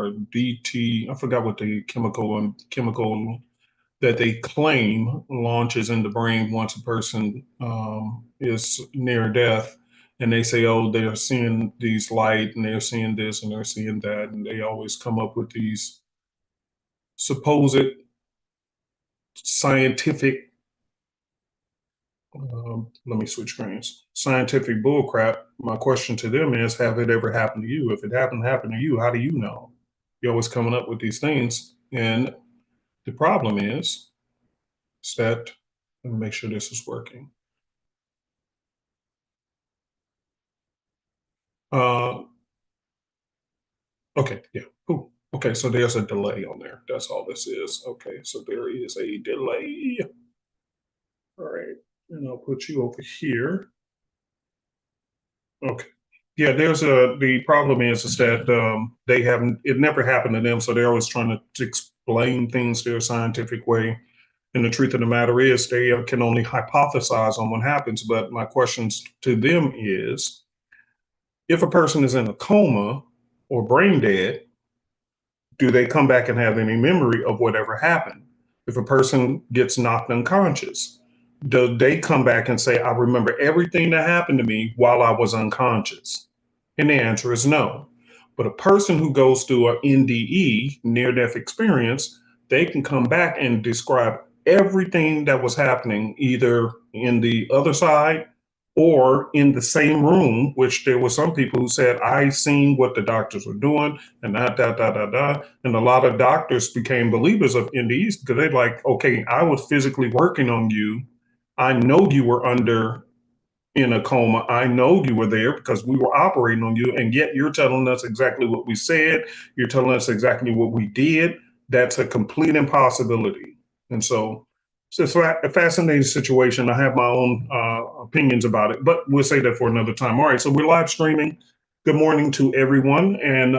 or DT. I forgot what the chemical that they claim launches in the brain once a person is near death. And they say, oh, they're seeing these light and they're seeing this and they're seeing that. And they always come up with these supposed scientific, let me switch screens, scientific bullcrap. My question to them is, have it ever happened to you? If it happened to you, how do you know? You're always coming up with these things. And the problem is that, let me make sure this is working. Okay, yeah. Ooh, okay, so there's a delay on there. That's all this is. Okay, so there is a delay. All right, and I'll put you over here. Okay. Yeah, the problem is that they haven't, it never happened to them, so they're always trying to explain things their scientific way. And the truth of the matter is they can only hypothesize on what happens. But my questions to them is, if a person is in a coma or brain dead, do they come back and have any memory of whatever happened? If a person gets knocked unconscious, do they come back and say, I remember everything that happened to me while I was unconscious? And the answer is no. But a person who goes through an NDE, near death experience, they can come back and describe everything that was happening either in the other side or in the same room, which there were some people who said, I seen what the doctors were doing and da. And a lot of doctors became believers of NDEs because they're like, okay, I was physically working on you. I know you were in a coma. I know you were there because we were operating on you. And yet you're telling us exactly what we said. You're telling us exactly what we did. That's a complete impossibility. And so it's a fascinating situation. I have my own opinions about it, but we'll say that for another time. All right, so we're live streaming. Good morning to everyone, and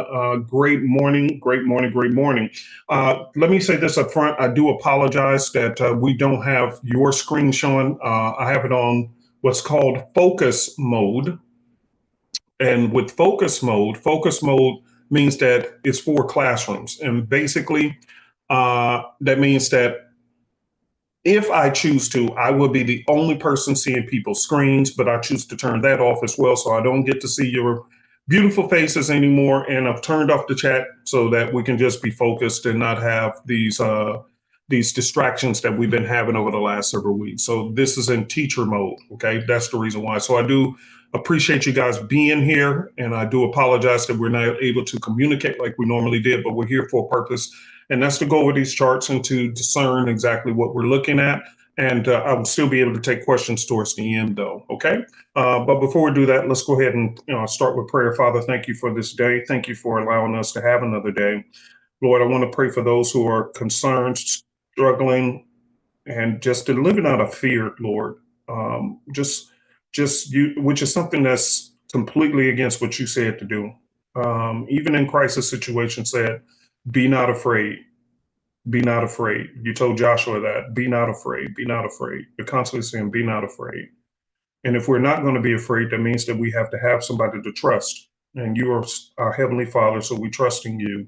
great morning, great morning, great morning. Let me say this up front. I do apologize that we don't have your screen showing. I have it on what's called focus mode. And with focus mode means that it's for classrooms. And basically, that means that if I choose to, I will be the only person seeing people's screens, but I choose to turn that off as well, so I don't get to see your beautiful faces anymore. And I've turned off the chat so that we can just be focused and not have these distractions that we've been having over the last several weeks. So this is in teacher mode, okay? That's the reason why. So I do appreciate you guys being here, and I do apologize that we're not able to communicate like we normally did, but we're here for a purpose. And that's to go over these charts and to discern exactly what we're looking at. And I will still be able to take questions towards the end, though, okay? But before we do that, let's go ahead and start with prayer. Father, thank you for this day. Thank you for allowing us to have another day. Lord, I want to pray for those who are concerned, struggling, and just living out of fear, Lord. Just you, which is something that's completely against what you said to do. Even in crisis situations, said, be not afraid. Be not afraid. You told Joshua that. Be not afraid. Be not afraid. You're constantly saying, be not afraid. And if we're not going to be afraid, that means that we have to have somebody to trust. And you are our Heavenly Father, so we trust in you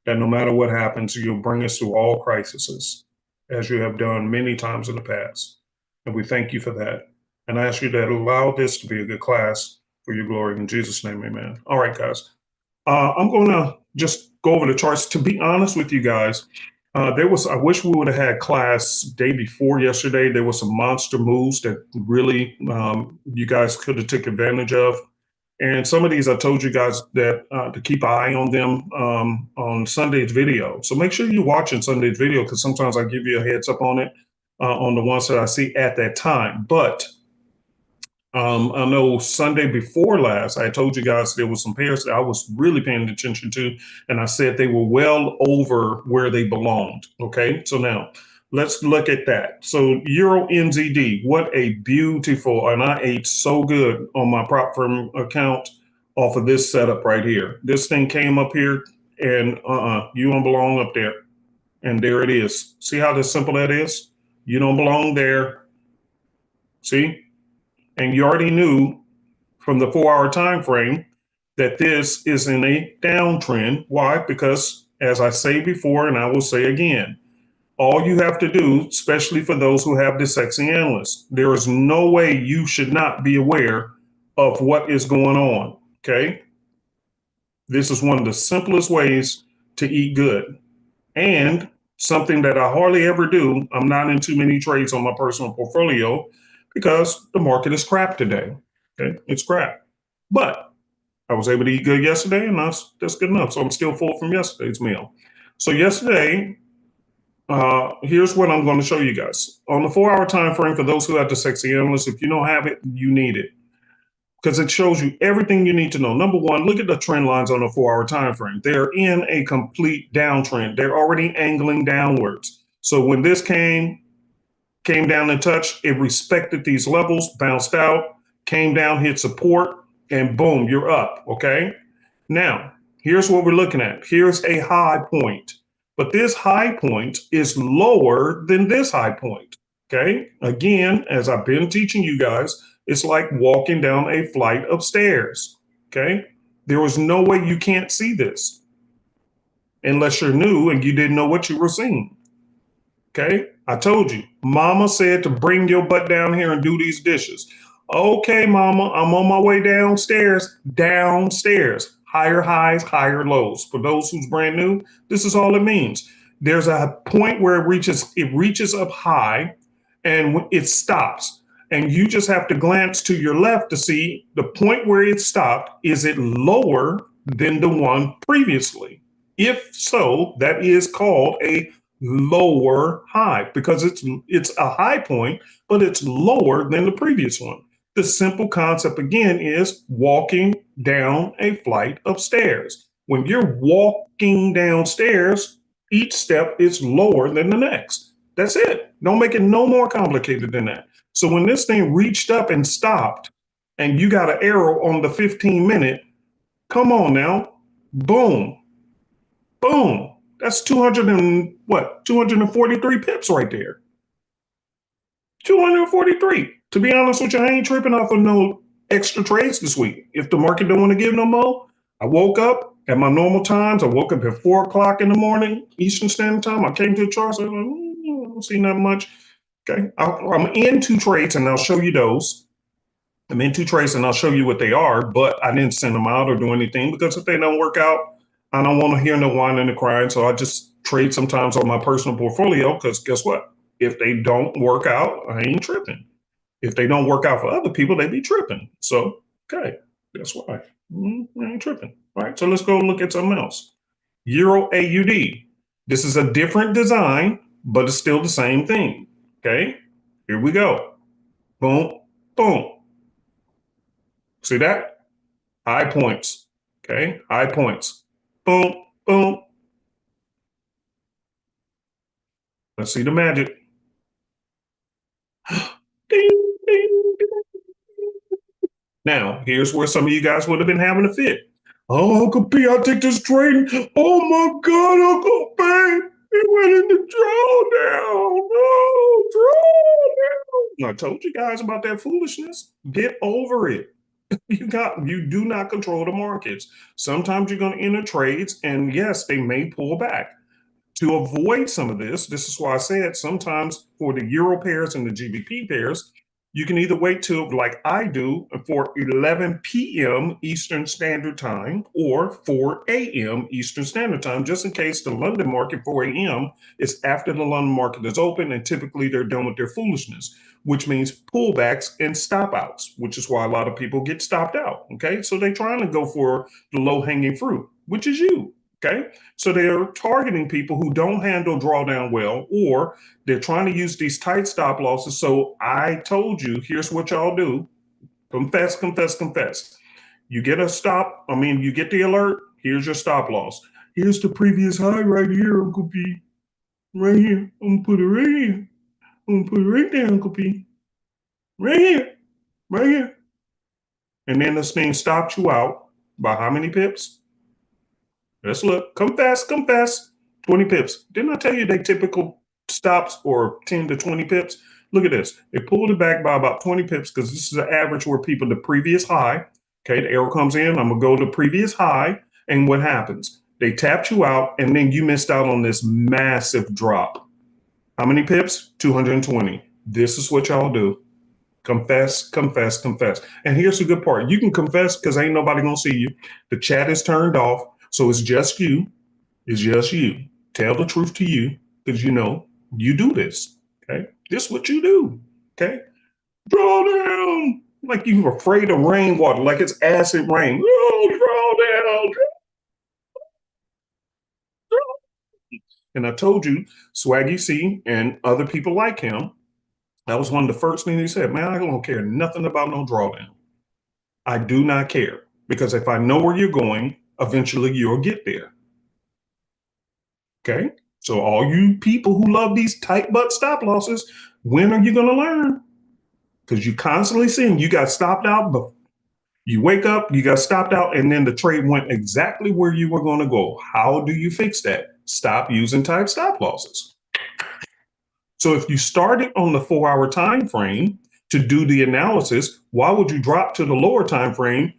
that no matter what happens, you'll bring us through all crises, as you have done many times in the past. And we thank you for that. And I ask you to allow this to be a good class for your glory. In Jesus' name, amen. All right, guys. I'm going to just go over the charts. To be honest with you guys, I wish we would have had class day before yesterday. There was some monster moves that really you guys could have took advantage of. And some of these, I told you guys that to keep an eye on them on Sunday's video. So make sure you're watching Sunday's video, because sometimes I give you a heads up on it, on the ones that I see at that time. But I know Sunday before last, I told you guys there was some pairs that I was really paying attention to, and I said they were well over where they belonged. Okay, so now let's look at that. So Euro NZD, what a beautiful, and I ate so good on my prop firm account off of this setup right here. This thing came up here, and you don't belong up there. And there it is. See how simple that is? You don't belong there. See? And you already knew from the 4-hour time frame that this is in a downtrend. Why? Because as I say before, and I will say again, all you have to do, especially for those who have dyslexic analysts, there is no way you should not be aware of what is going on. Okay. This is one of the simplest ways to eat good. And something that I hardly ever do, I'm not in too many trades on my personal portfolio because the market is crap today. Okay. It's crap. But I was able to eat good yesterday, and that's good enough. So I'm still full from yesterday's meal. So yesterday, here's what I'm going to show you guys. On the 4-hour time frame, for those who have dyslexic analysts, if you don't have it, you need it because it shows you everything you need to know. Number one, look at the trend lines on the 4-hour time frame. They're in a complete downtrend. They're already angling downwards. So when this came down and touched, it respected these levels, bounced out, came down, hit support, and boom, you're up, okay? Now, here's what we're looking at. Here's a high point, but this high point is lower than this high point, okay? Again, as I've been teaching you guys, it's like walking down a flight of stairs, okay? There was no way you can't see this unless you're new and you didn't know what you were seeing, okay? I told you, mama said to bring your butt down here and do these dishes. Okay, mama, I'm on my way downstairs, higher highs, higher lows. For those who's brand new, this is all it means. There's a point where it reaches up high and it stops. And you just have to glance to your left to see the point where it stopped. Is it lower than the one previously? If so, that is called a lower high because it's a high point, but it's lower than the previous one. The simple concept again is walking down a flight of stairs. When you're walking downstairs, each step is lower than the next. That's it. Don't make it no more complicated than that. So when this thing reached up and stopped and you got an arrow on the 15-minute, come on now, boom, boom. That's 243 pips right there. 243. To be honest with you, I ain't tripping off of no extra trades this week. If the market don't want to give no more, I woke up at my normal times. I woke up at 4 o'clock in the morning, Eastern Standard Time. I came to the charts. I don't see that much. Okay. I'm in 2 trades and I'll show you those. I'm in 2 trades and I'll show you what they are, but I didn't send them out or do anything because if they don't work out, I don't want to hear no whining and crying. So I just trade sometimes on my personal portfolio because guess what? If they don't work out, I ain't tripping. If they don't work out for other people, they be tripping. So, okay, that's why. I ain't tripping. All right, so let's go look at something else. Euro AUD. This is a different design, but it's still the same thing. Okay, here we go. Boom, boom. See that? High points. Okay, high points. Boom, boom. Let's see the magic. Ding, ding, ding. Now, here's where some of you guys would have been having a fit. Oh, Uncle P, I'll take this trade. Oh my God, Uncle P, it went in the drawdown. No, drawdown. I told you guys about that foolishness. Get over it. You do not control the markets. Sometimes you're going to enter trades, and yes, they may pull back. To avoid some of this is why I said sometimes for the euro pairs and the GBP pairs, you can either wait till, like I do, for 11 p.m. Eastern Standard Time or 4 a.m. Eastern Standard Time, just in case the London market 4 a.m. is after the London market is open, and typically they're done with their foolishness, which means pullbacks and stop outs, which is why a lot of people get stopped out, okay? So they're trying to go for the low-hanging fruit, which is you. Okay, so they're targeting people who don't handle drawdown well, or they're trying to use these tight stop losses. So I told you, here's what y'all do. Confess, confess, confess. You get a stop. You get the alert. Here's your stop loss. Here's the previous high right here, Uncle P. Right here. I'm going to put it right here. I'm going to put it right there, Uncle P. Right here. Right here. And then this thing stops you out by how many pips? Let's look. Confess, confess. 20 pips. Didn't I tell you they typical stops or 10 to 20 pips? Look at this. It pulled it back by about 20 pips because this is an average where people, the previous high, Okay, the arrow comes in, I'm gonna go to previous high, and what happens? They tapped you out, and then you missed out on this massive drop. How many pips? 220. This is what y'all do. Confess, confess, confess. And here's the good part. You can confess because ain't nobody gonna see you. The chat is turned off, so it's just you. It's just you. Tell the truth to you because you know you do this. Okay, this is what you do. Okay, draw down like you're afraid of rainwater, like it's acid rain. Oh, draw down. And I told you, Swaggy C and other people like him, that was one of the first things he said, man, I don't care nothing about no drawdown. I do not care because if I know where you're going, eventually you'll get there. Okay? So all you people who love these tight butt stop losses, when are you going to learn? Because you constantly seeing you got stopped out, but you wake up, you got stopped out, and then the trade went exactly where you were going to go. How do you fix that? Stop using tight stop losses. So if you started on the 4-hour time frame to do the analysis, why would you drop to the lower time frame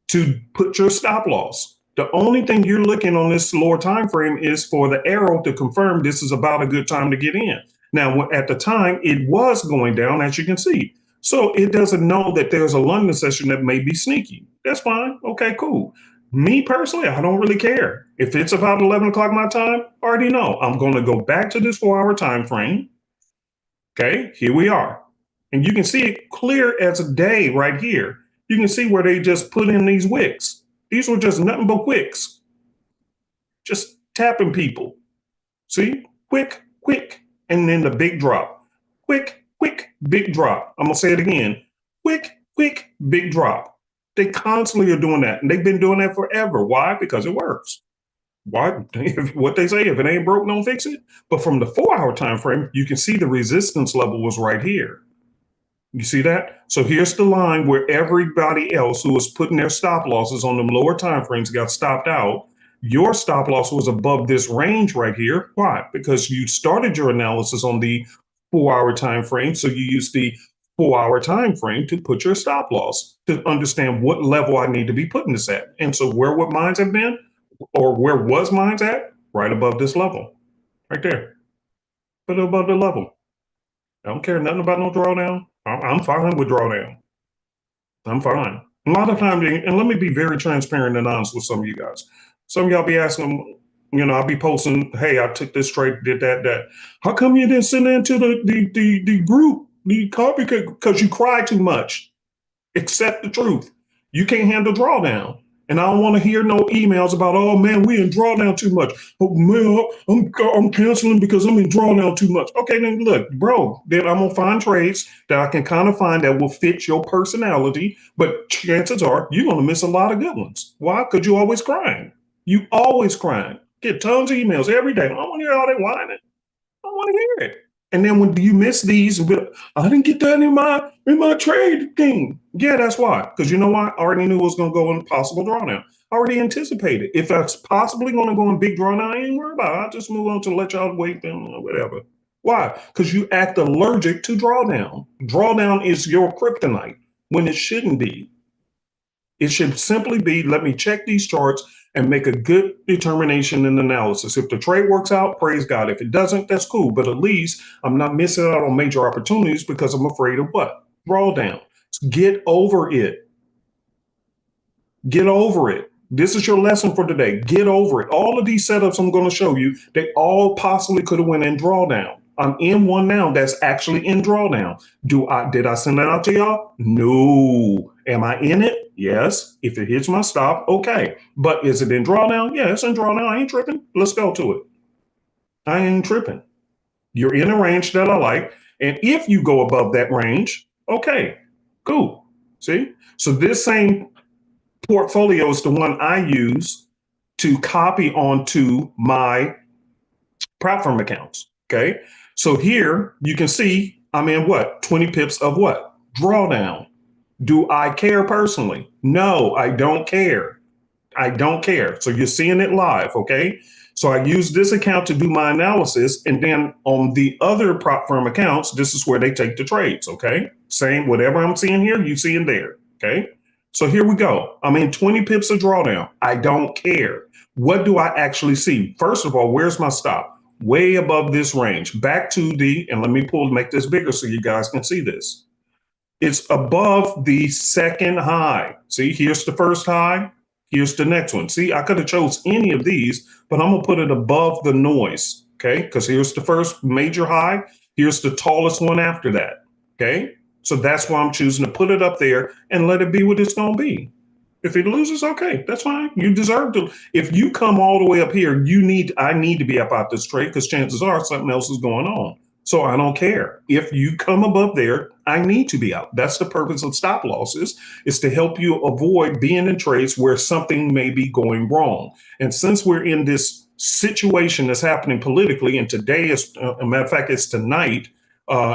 to put your stop loss? The only thing you're looking on this lower time frame is for the arrow to confirm this is about a good time to get in. Now, at the time, it was going down, as you can see. So it doesn't know that there's a London session that may be sneaky. That's fine. Okay, cool. Me personally, I don't really care. If it's about 11 o'clock my time, I already know. I'm going to go back to this 4-hour time frame. Okay, here we are. And you can see it clear as a day right here. You can see where they just put in these wicks. These were just nothing but wicks. Just tapping people. See? Quick, quick. And then the big drop. Quick, quick, big drop. I'm going to say it again. Quick, quick, big drop. They constantly are doing that. And they've been doing that forever. Why? Because it works. Why? What they say, if it ain't broke, don't fix it. But from the 4-hour time frame, you can see the resistance level was right here. You see that? So here's the line where everybody else who was putting their stop losses on them lower time frames got stopped out. Your stop loss was above this range right here. Why? Because you started your analysis on the 4-hour time frame, so you use the 4-hour time frame to put your stop loss to understand what level I need to be putting this at. And so where would mines have been? Or where was mines at? Right above this level. Right there. Put it above the level. I don't care nothing about no drawdown. I'm fine with drawdown. I'm fine. A lot of times, and let me be very transparent and honest with some of you guys. Some of y'all be asking, I'll be posting, hey, I took this trade, did that. How come you didn't send it into the group, the copy? Because you cry too much. Accept the truth. You can't handle drawdown. And I don't want to hear no emails about, oh man, we in drawdown too much. Oh man, I'm canceling because I'm in drawdown too much. Okay, then look, bro, then I'm gonna find trades that I can kind of find that will fit your personality, but chances are you're gonna miss a lot of good ones. Why? Because you always crying. You always crying. Get tons of emails every day. I don't want to hear all that whining. I want to hear it. And then when you miss these, I didn't get that in my trade thing. Yeah, that's why. Because you know what? I already knew it was going to go in possible drawdown. I already anticipated. If that's possibly going to go in big drawdown, I ain't worried about it. I'll just move on to let y'all wait then or whatever. Why? Because you act allergic to drawdown. Drawdown is your kryptonite when it shouldn't be. It should simply be, let me check these charts and make a good determination and analysis. If the trade works out, praise God. If it doesn't, that's cool. But at least I'm not missing out on major opportunities because I'm afraid of what? Drawdown. Get over it. Get over it. This is your lesson for today. Get over it. All of these setups I'm going to show you, they all possibly could have went in drawdown. I'm in one now that's actually in drawdown. Did I send that out to y'all? No. Am I in it? Yes. If it hits my stop, okay. But is it in drawdown? Yeah, it's in drawdown. I ain't tripping. Let's go to it. I ain't tripping. You're in a range that I like. And if you go above that range, okay, cool. See? So this same portfolio is the one I use to copy onto my platform accounts. Okay. So here you can see I'm in what? 20 pips of what? Drawdown. Do I care personally? No, I don't care. I don't care. So you're seeing it live. Okay. So I use this account to do my analysis. And then on the other prop firm accounts, this is where they take the trades. Okay. Same, whatever I'm seeing here, you see in there. Okay. So here we go. I'm in 20 pips of drawdown. I don't care. What do I actually see? First of all, where's my stop? Way above this range. Back to the, and let me make this bigger so you guys can see this. It's above the second high. See, here's the first high. Here's the next one. See, I could have chose any of these, but I'm gonna put it above the noise, okay? Because here's the first major high. Here's the tallest one after that, okay? So that's why I'm choosing to put it up there and let it be what it's gonna be. If it loses, okay, that's fine. You deserve to. If you come all the way up here, I need to be up out this trade because chances are something else is going on. So I don't care. If you come above there, I need to be out. That's the purpose of stop losses, is to help you avoid being in trades where something may be going wrong. And since we're in this situation that's happening politically, and today is, a matter of fact, it's tonight,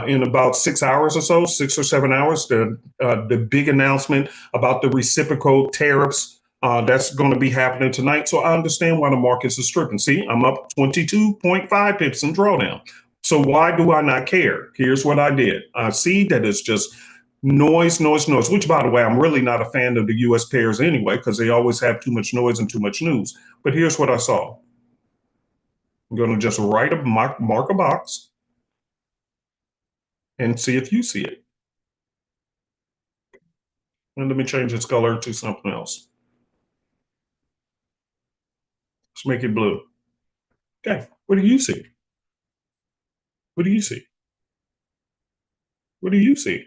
in about 6 hours or so, 6 or 7 hours, the big announcement about the reciprocal tariffs. That's going to be happening tonight. So I understand why the markets are stripping. See, I'm up 22.5 pips in drawdown. So why do I not care? Here's what I did. I see that it's just noise, which, by the way, I'm really not a fan of the US pairs anyway, because they always have too much noise and too much news. But here's what I saw. I'm going to just mark a box and see if you see it. And let me change its color to something else. Let's make it blue. Okay, what do you see? What do you see? What do you see?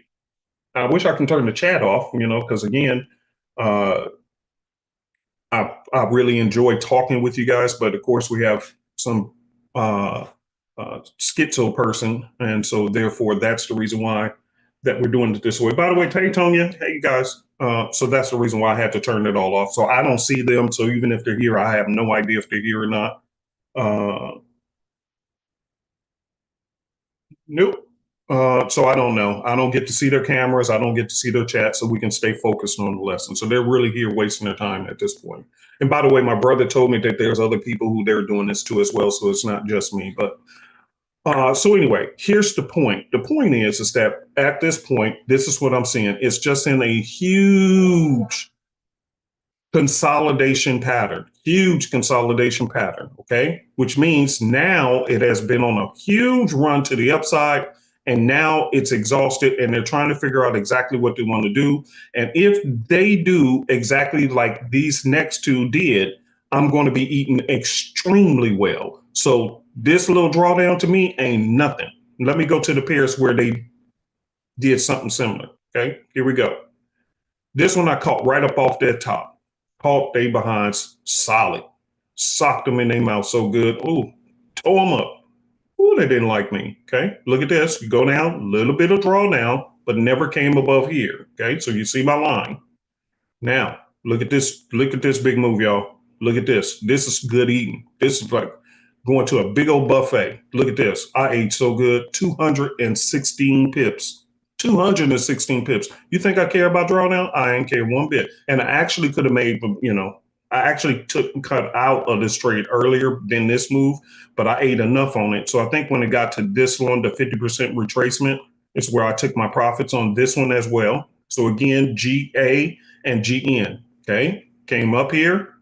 I wish I can turn the chat off, because again, uh, I really enjoy talking with you guys, but of course we have some schizo person, and so therefore that's the reason why that we're doing it this way. By the way, hey Tonya, hey you guys. So that's the reason why I had to turn it all off. So I don't see them. So even if they're here, I have no idea if they're here or not. Nope. So I don't know. I don't get to see their cameras. I don't get to see their chat, so we can stay focused on the lesson. So they're really here wasting their time at this point. And by the way, my brother told me that there's other people who they're doing this to as well. So it's not just me. But so anyway, here's the point. The point is that at this point, this is what I'm seeing. It's just in a huge consolidation pattern, huge consolidation pattern, okay? Which means now it has been on a huge run to the upside, and now it's exhausted, and they're trying to figure out exactly what they want to do. And if they do exactly like these next two did, I'm going to be eating extremely well. So this little drawdown to me ain't nothing. Let me go to the pairs where they did something similar, okay? Here we go. This one I caught right up off that top. Caught they behinds solid. Socked them in their mouth so good. Ooh, tore them up. Ooh, they didn't like me. Okay, look at this. You go down, a little bit of drawdown, but never came above here. Okay, so you see my line. Now, look at this. Look at this big move, y'all. Look at this. This is good eating. This is like going to a big old buffet. Look at this. I ate so good. 216 pips. 216 pips. You think I care about drawdown? I ain't care one bit. And I actually could have made, I actually cut out of this trade earlier than this move, but I ate enough on it. So I think when it got to this one, the 50% retracement is where I took my profits on this one as well. So again, GA and GN, okay? Came up here,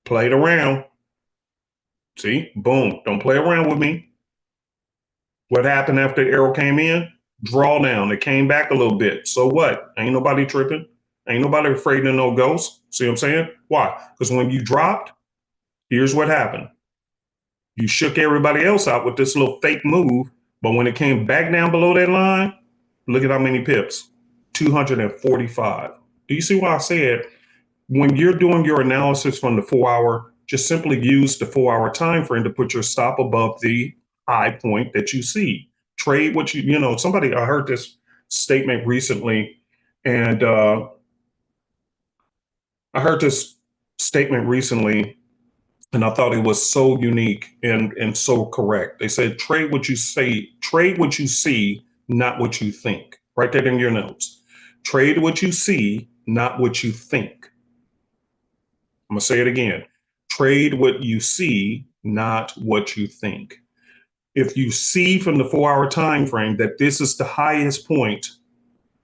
played around. See, boom, don't play around with me. What happened after the arrow came in? Drawdown. It came back a little bit. So what? Ain't nobody tripping. Ain't nobody afraid of no ghosts. See what I'm saying? Why? Because when you dropped, here's what happened. You shook everybody else out with this little fake move. But when it came back down below that line, look at how many pips. 245. Do you see why I said when you're doing your analysis from the 4-hour, just simply use the 4-hour time frame to put your stop above the high point that you see. Trade what somebody, I heard this statement recently, and and I thought it was so unique and so correct. They said, trade what you see, not what you think. Write that in your notes. Trade what you see, not what you think. I'm gonna say it again. Trade what you see, not what you think. If you see from the 4-hour time frame that this is the highest point,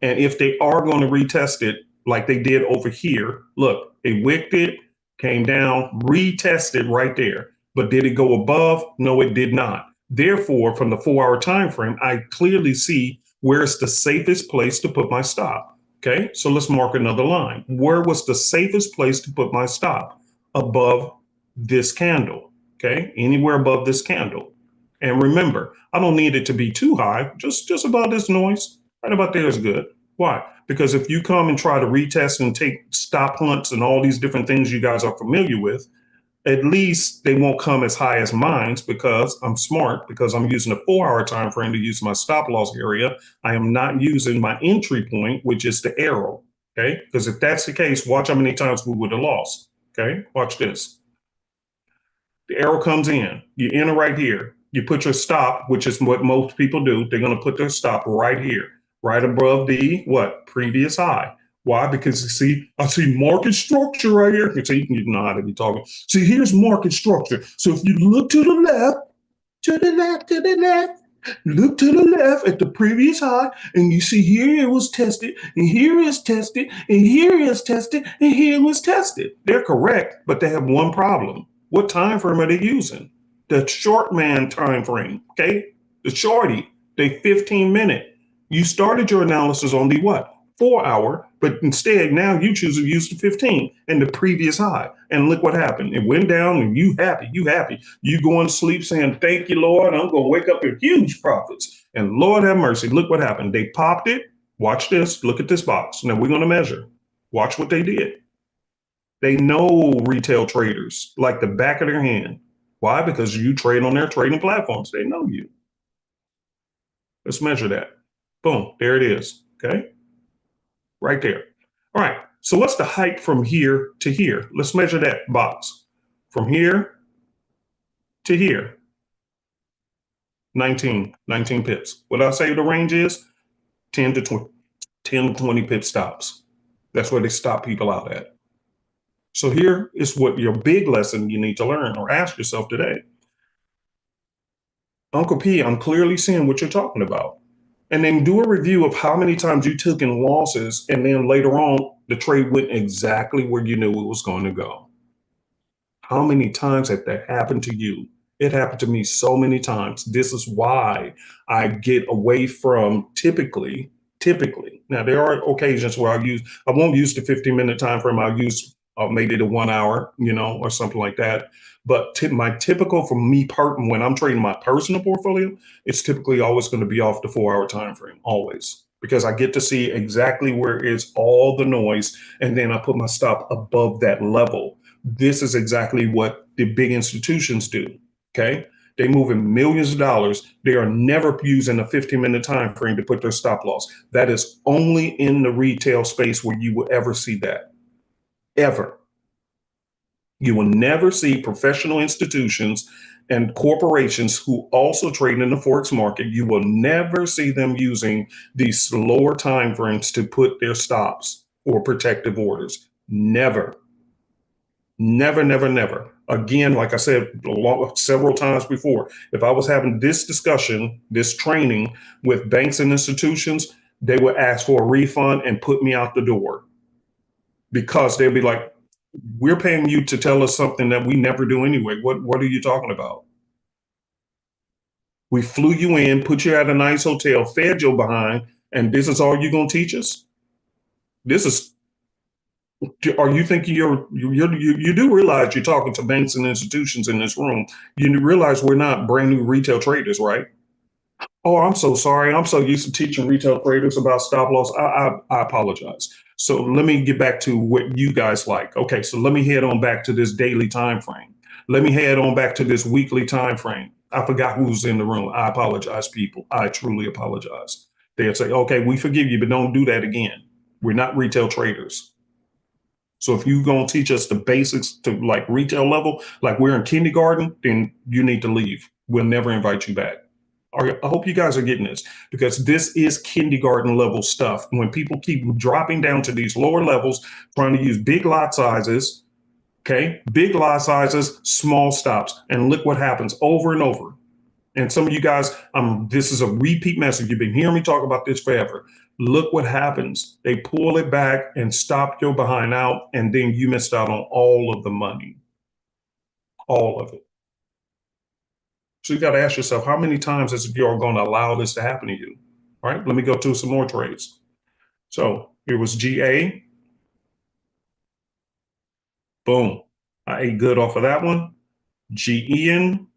and if they are going to retest it, like they did over here. Look, it wicked it, came down, retested right there. But did it go above? No, it did not. Therefore, from the 4-hour time frame, I clearly see where it's the safest place to put my stop. Okay, so let's mark another line. Where was the safest place to put my stop? Above this candle. Okay, anywhere above this candle. And remember, I don't need it to be too high, just about this noise. Right about there is good. Why? Because if you come and try to retest and take stop hunts and all these different things you guys are familiar with, at least they won't come as high as mine's because I'm smart, because I'm using a 4-hour time frame to use my stop loss area. I am not using my entry point, which is the arrow. Okay, because if that's the case, watch how many times we would have lost. Okay, watch this. The arrow comes in, you enter right here. You put your stop, which is what most people do. They're going to put their stop right here, right above the what? Previous high. Why? Because you see, I see market structure right here. So you know how to be talking. See, here's market structure. So if you look to the left, to the left, to the left, look to the left at the previous high, and you see here it was tested, and here it's tested, and here it's tested, and here it was tested. They're correct, but they have one problem. What time frame are they using? The short man time frame, okay? The shorty, the 15-minute. You started your analysis on the what? 4-hour, but instead now you choose to use the 15 and the previous high. And look what happened. It went down and you happy. You going to sleep saying, thank you, Lord. I'm going to wake up with huge profits. And Lord have mercy. Look what happened. They popped it. Watch this. Look at this box. Now we're going to measure. Watch what they did. They know retail traders like the back of their hand. Why? Because you trade on their trading platforms. They know you. Let's measure that. Boom. There it is. Okay. Right there. All right. So what's the height from here to here? Let's measure that box. From here to here. 19 pips. What I say the range is? 10 to 20 pip stops. That's where they stop people out at. So here is what your big lesson you need to learn or ask yourself today. Uncle P, I'm clearly seeing what you're talking about. And then do a review of how many times you took in losses, and then later on, the trade went exactly where you knew it was going to go. How many times has that happened to you? It happened to me so many times. This is why I get away from typically. Now, there are occasions where I won't use the 15-minute time frame. I'll use maybe the 1 hour, or something like that. But my typical for me, when I'm trading my personal portfolio, it's typically always going to be off the 4-hour time frame, always, because I get to see exactly where is all the noise, and then I put my stop above that level. This is exactly what the big institutions do. Okay, they move in millions of dollars. They are never using a 15-minute time frame to put their stop loss. That is only in the retail space where you will ever see that. Ever. You will never see professional institutions and corporations who also trade in the Forex market. You will never see them using these lower time frames to put their stops or protective orders. Never. Never, never, never. Again, like I said several times before, if I was having this discussion, this training with banks and institutions, they would ask for a refund and put me out the door, because they'd be like, we're paying you to tell us something that we never do anyway. What are you talking about? We flew you in, put you at a nice hotel, fed you behind, and this is all you're going to teach us? Are you thinking you do realize you're talking to banks and institutions in this room? You realize we're not brand new retail traders, right? Oh, I'm so sorry. I'm so used to teaching retail traders about stop loss. I apologize. So let me get back to what you guys like. Okay, so let me head on back to this daily time frame. Let me head on back to this weekly time frame. I forgot who's in the room. I apologize, people. I truly apologize. They'll say, okay, we forgive you, but don't do that again. We're not retail traders. So if you're going to teach us the basics to like retail level, like we're in kindergarten, then you need to leave. We'll never invite you back. I hope you guys are getting this, because this is kindergarten level stuff. When people keep dropping down to these lower levels, trying to use big lot sizes, okay, big lot sizes, small stops, and look what happens over and over. And some of you guys, this is a repeat message. You've been hearing me talk about this forever. Look what happens. They pull it back and stop your behind out, and then you missed out on all of the money, all of it. So you got to ask yourself, how many times is you're going to allow this to happen to you? All right, let me go to some more trades. So here was GA. Boom. I ate good off of that one. GEN.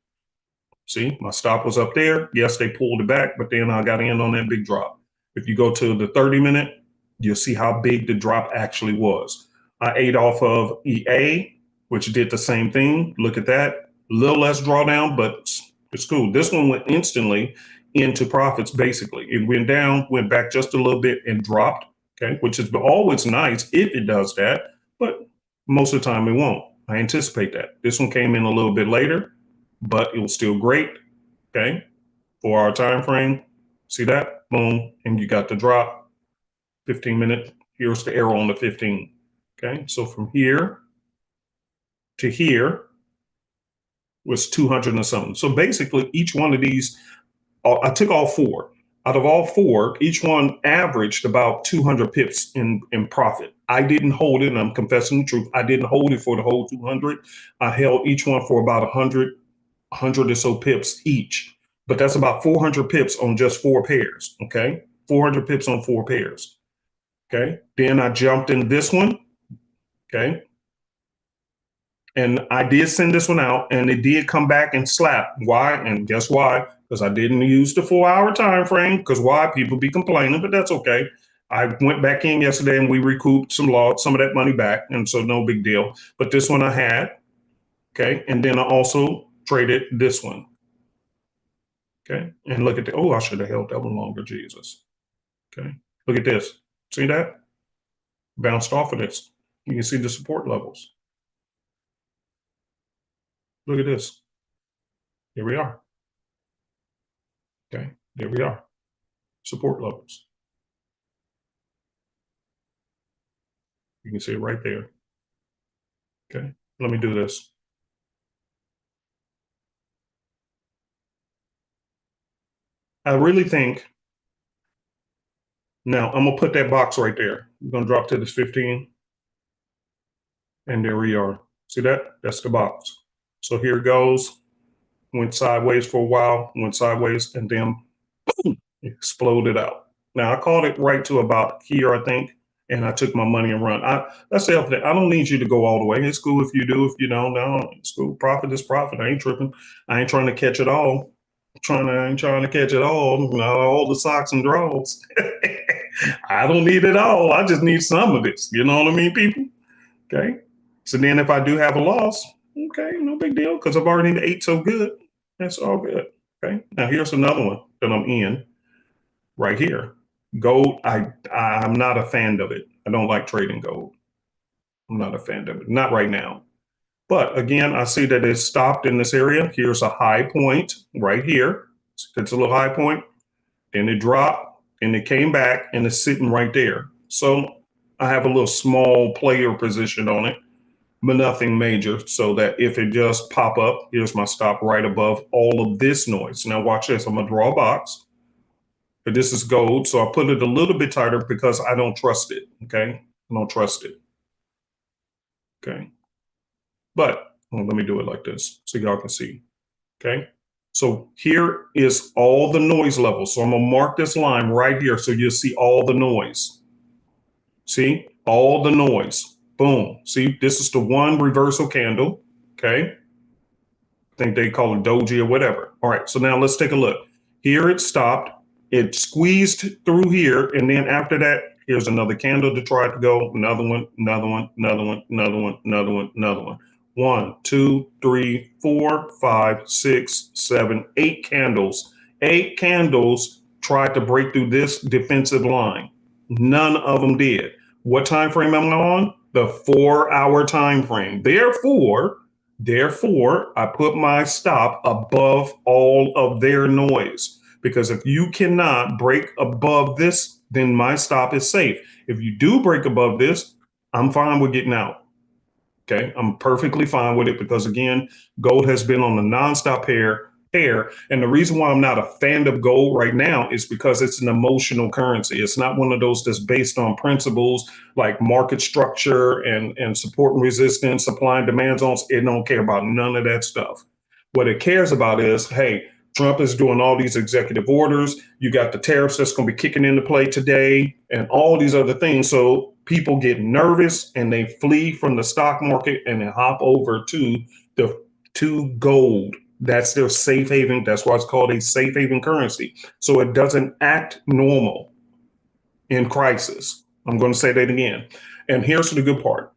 See, my stop was up there. Yes, they pulled it back, but then I got in on that big drop. If you go to the 30-minute, you'll see how big the drop actually was. I ate off of EA, which did the same thing. Look at that. A little less drawdown, but it's cool. This one went instantly into profits, basically. It went down, went back just a little bit and dropped, okay, which is always nice if it does that, but most of the time it won't. I anticipate that. This one came in a little bit later, but it was still great, okay? 4-hour time frame, see that? Boom, and you got the drop, 15-minute. Here's the arrow on the 15, okay? So from here to here was 200 and something. So basically each one of these, I took all four. Out of all four, each one averaged about 200 pips in profit. I didn't hold it, and I'm confessing the truth. I didn't hold it for the whole 200. I held each one for about 100 or so pips each. But that's about 400 pips on just 4 pairs, okay? 400 pips on 4 pairs, okay? Then I jumped in this one, okay? And I did send this one out, and it did come back and slap. Why? And guess why? Because I didn't use the 4-hour time frame. Because why? People be complaining, but that's okay. I went back in yesterday and we recouped some of that money back, and so no big deal. But this one I had, okay, and then I also traded this one, okay. And look at the I should have held that one longer, Jesus. Okay, look at this. See that? Bounced off of this. You can see the support levels. Look at this. Here we are. Okay, there we are. Support levels. You can see it right there. Okay, let me do this. I really think, now I'm gonna put that box right there. I'm gonna drop to this 15. And there we are. See that? That's the box. So here it goes. Went sideways for a while, went sideways, and then boom, exploded out. Now I called it right to about here, I think, and I took my money and run. That's the other thing. I don't need you to go all the way. It's cool if you do. If you don't, no, it's cool. Profit is profit. I ain't tripping. I ain't trying to catch it all. I ain't trying to catch it all the socks and draws. I don't need it all. I just need some of this. You know what I mean, people? Okay. So then if I do have a loss, okay, no big deal, because I've already ate so good. That's all good. Okay. Now here's another one that I'm in right here. Gold, I'm not a fan of it. I don't like trading gold. I'm not a fan of it. Not right now. But again, I see that it's stopped in this area. Here's a high point right here. It's a little high point. Then it dropped and it came back and it's sitting right there. So I have a little small player position on it, but nothing major, so that if it just pop up, here's my stop right above all of this noise. Now watch this. I'm gonna draw a box, but this is gold, so I put it a little bit tighter because I don't trust it, okay? I don't trust it, okay? But let me do it like this so y'all can see, okay? So here is all the noise levels. So I'm gonna mark this line right here so you'll see all the noise. See, all the noise. Boom. See, this is the one reversal candle. Okay. I think they call it doji or whatever. All right. So now let's take a look. Here it stopped. It squeezed through here. And then after that, here's another candle to try to go. Another one, another one, another one, another one, another one, another one. 1, 2, 3, 4, 5, 6, 7, 8 candles. 8 candles tried to break through this defensive line. None of them did. What time frame am I on? The 4-hour time frame. Therefore, I put my stop above all of their noise. Because if you cannot break above this, then my stop is safe. If you do break above this, I'm fine with getting out. Okay, I'm perfectly fine with it because again, gold has been on a nonstop pair care. And the reason why I'm not a fan of gold right now is because it's an emotional currency. It's not one of those that's based on principles like market structure and support and resistance, supply and demand zones. It don't care about none of that stuff. What it cares about is, hey, Trump is doing all these executive orders. You got the tariffs that's going to be kicking into play today and all these other things. So people get nervous and they flee from the stock market and they hop over to gold. That's their safe haven. That's why it's called a safe haven currency. So it doesn't act normal in crisis. I'm going to say that again. And here's the good part.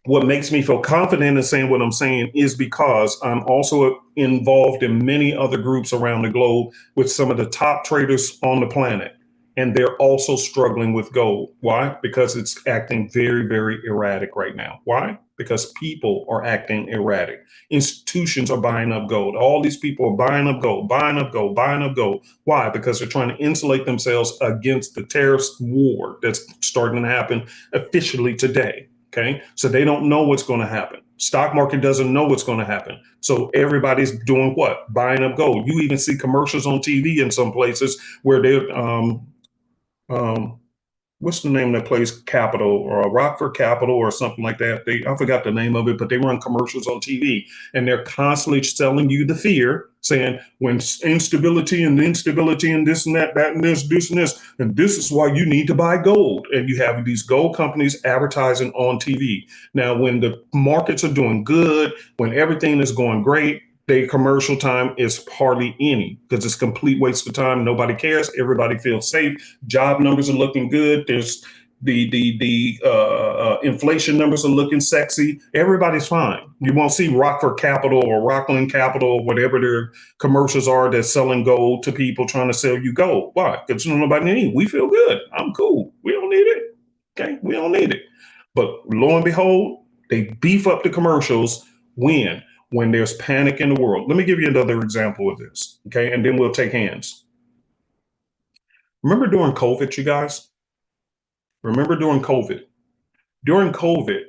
What makes me feel confident in saying what I'm saying is because I'm also involved in many other groups around the globe with some of the top traders on the planet. And they're also struggling with gold. Why? Because it's acting very, very erratic right now. Why? Because people are acting erratic. Institutions are buying up gold. All these people are buying up gold, buying up gold, buying up gold. Why? Because they're trying to insulate themselves against the tariffs war that's starting to happen officially today. Okay, so they don't know what's going to happen. Stock market doesn't know what's going to happen. So everybody's doing what? Buying up gold. You even see commercials on TV in some places where they're um, what's the name of that place? Capital or Rockford Capital or something like that. I forgot the name of it, but they run commercials on TV and they're constantly selling you the fear, saying when instability and this and that and this and this is why you need to buy gold. And you have these gold companies advertising on TV. Now, when the markets are doing good, when everything is going great, their commercial time is hardly any because it's a complete waste of time. Nobody cares. Everybody feels safe. Job numbers are looking good. There's the inflation numbers are looking sexy. Everybody's fine. You won't see Rockford Capital or Rockland Capital or whatever their commercials are that's selling gold to people trying to sell you gold. Why? Because nobody needs. We feel good. I'm cool. We don't need it. Okay, we don't need it. But lo and behold, they beef up the commercials when there's panic in the world. Let me give you another example of this, okay? And then we'll take hands. Remember during COVID, you guys? Remember during COVID? During COVID,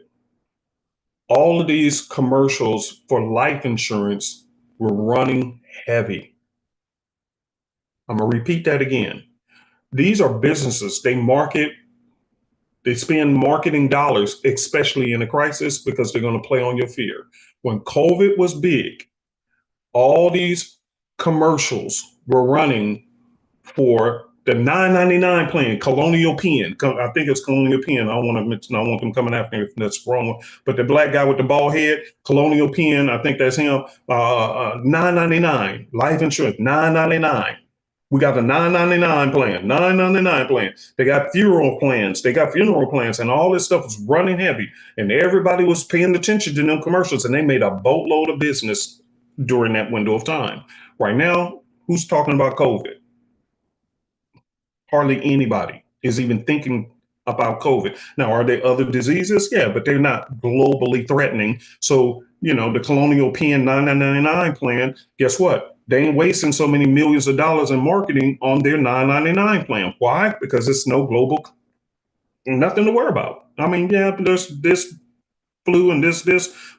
all of these commercials for life insurance were running heavy. I'm gonna repeat that again. These are businesses, they spend marketing dollars, especially in a crisis, because they're gonna play on your fear. When COVID was big, all these commercials were running for the $9.99 plan, Colonial Penn. I think it's Colonial Penn. I don't want to mention, I want them coming after me if that's wrong. But the black guy with the bald head, Colonial Penn, I think that's him. $9.99 life insurance, $9.99. We got the $9.99 plan, $9.99 plan. They got funeral plans. They got funeral plans, and all this stuff was running heavy. And everybody was paying attention to them commercials, and they made a boatload of business during that window of time. Right now, who's talking about COVID? Hardly anybody is even thinking about COVID. Now, are there other diseases? Yeah, but they're not globally threatening. So, the Colonial Penn 999 plan, guess what? They ain't wasting so many millions of dollars in marketing on their 999 plan. Why? Because it's no global, nothing to worry about. I mean, yeah, there's this flu and this,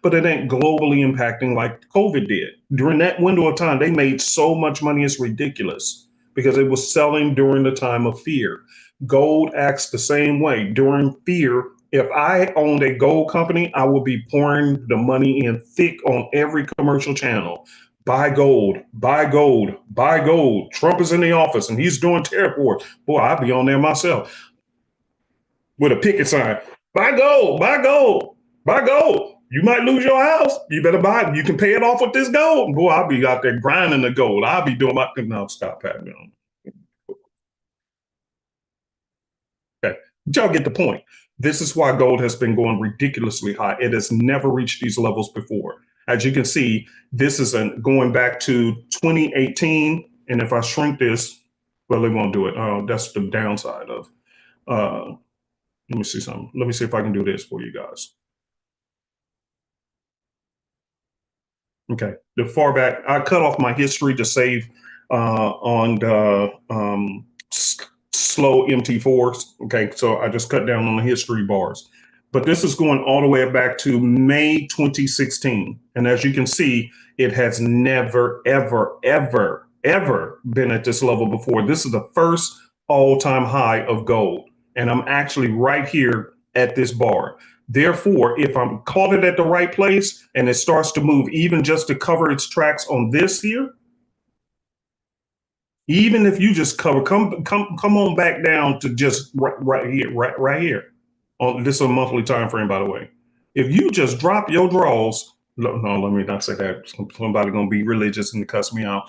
but it ain't globally impacting like COVID did. During that window of time, they made so much money, it's ridiculous because it was selling during the time of fear. Gold acts the same way. During fear, if I owned a gold company, I would be pouring the money in thick on every commercial channel. Buy gold, buy gold, buy gold. Trump is in the office and he's doing tariff wars. Boy, I'd be on there myself with a picket sign. Buy gold, buy gold, buy gold. You might lose your house. You better buy it. You can pay it off with this gold. Boy, I'll be out there grinding the gold. I'll be doing my, no, stop, Pat. Okay. But y'all get the point. This is why gold has been going ridiculously high. It has never reached these levels before. As you can see, this is going back to 2018. And if I shrink this, well, it won't do it. That's the downside of, let me see something. Let me see if I can do this for you guys. Okay. The far back, I cut off my history to save on the slow MT4s. Okay. So I just cut down on the history bars. But this is going all the way back to May 2016. And as you can see, it has never, ever, ever, ever been at this level before. This is the first all-time high of gold. And I'm actually right here at this bar. Therefore, if I'm caught it at the right place and it starts to move, even just to cover its tracks on this here, even if you just cover, come on back down to just right here, right here. On this is a monthly time frame, by the way. If you just drop your draws, no, let me not say that. Somebody gonna be religious and cuss me out.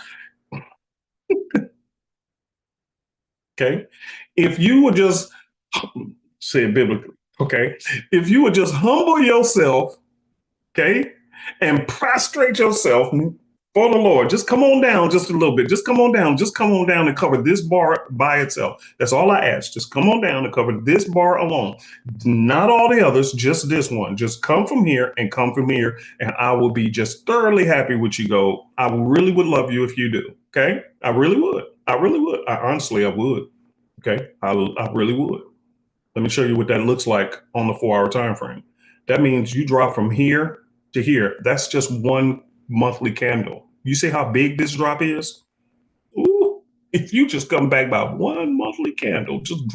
Okay, if you would just say it biblically, okay, if you would just humble yourself, okay, and prostrate yourself for the Lord. Just come on down just a little bit. Just come on down. Just come on down and cover this bar by itself. That's all I ask. Just come on down and cover this bar alone. Not all the others, just this one. Just come from here and come from here, and I will be just thoroughly happy with you, Gold. I really would love you if you do. Okay? I really would. I really would. I would. Okay? I really would. Let me show you what that looks like on the 4-hour time frame. That means you drop from here to here. That's just one monthly candle. You see how big this drop is? Ooh, if you just come back by one monthly candle, just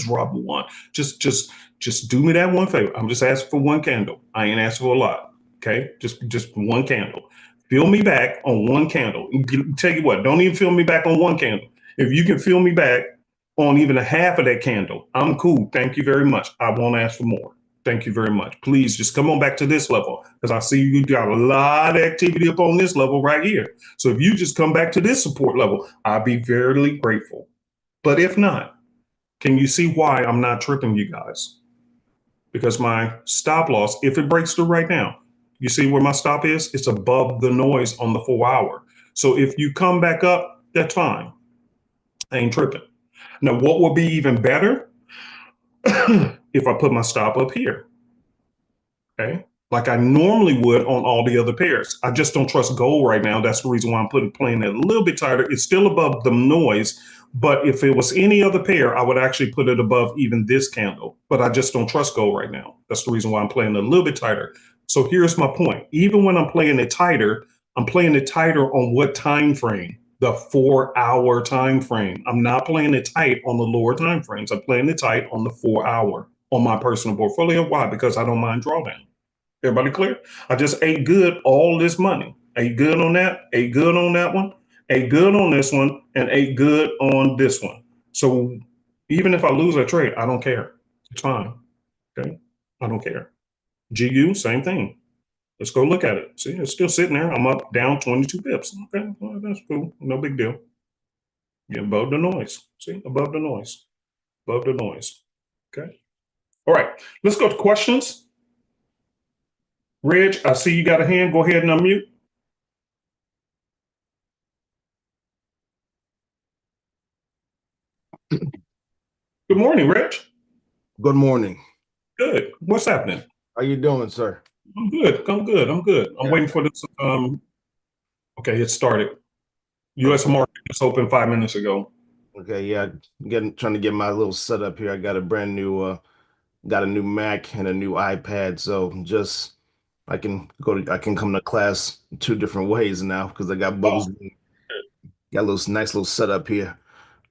drop one. Just do me that one favor. I'm just asking for one candle. I ain't asking for a lot. Okay? Just one candle. Fill me back on one candle. Tell you what, don't even fill me back on one candle. If you can fill me back on even a half of that candle, I'm cool. Thank you very much. I won't ask for more. Thank you very much. Please just come on back to this level because I see you got a lot of activity up on this level right here. So if you just come back to this support level, I'll be very grateful. But if not, can you see why I'm not tripping you guys? Because my stop loss, if it breaks through right now, you see where my stop is? It's above the noise on the 4-hour. So if you come back up, that's fine. I ain't tripping. Now, what will be even better if I put my stop up here? Okay. Like I normally would on all the other pairs. I just don't trust gold right now. That's the reason why I'm playing it a little bit tighter. It's still above the noise, but if it was any other pair, I would actually put it above even this candle. But I just don't trust gold right now. That's the reason why I'm playing it a little bit tighter. So here's my point. Even when I'm playing it tighter, I'm playing it tighter on what time frame? The 4-hour time frame. I'm not playing it tight on the lower time frames. I'm playing it tight on the 4-hour on my personal portfolio. Why? Because I don't mind drawdown. Everybody clear? I just ate good all this money. Ate good on that, ate good on that one, ate good on this one, and ate good on this one. So even if I lose a trade, I don't care. It's fine. Okay. I don't care. GU, same thing. Let's go look at it. See, it's still sitting there. I'm up down 22 pips. Okay, well, that's cool. No big deal. Yeah, above the noise. See, above the noise. Above the noise. Okay. All right. Let's go to questions. Reg, I see you got a hand. Go ahead and unmute. Good morning, Rich. Good morning. Good. What's happening? How you doing, sir? I'm good. I'm good. I'm good. I'm Yeah. waiting for this. Okay, it started. U.S. market just opened 5 minutes ago. Okay, yeah, trying to get my little setup here. I got a brand new got a new Mac and a new iPad, so just I can come to class 2 different ways now because I got Oh, both got a little nice little setup here.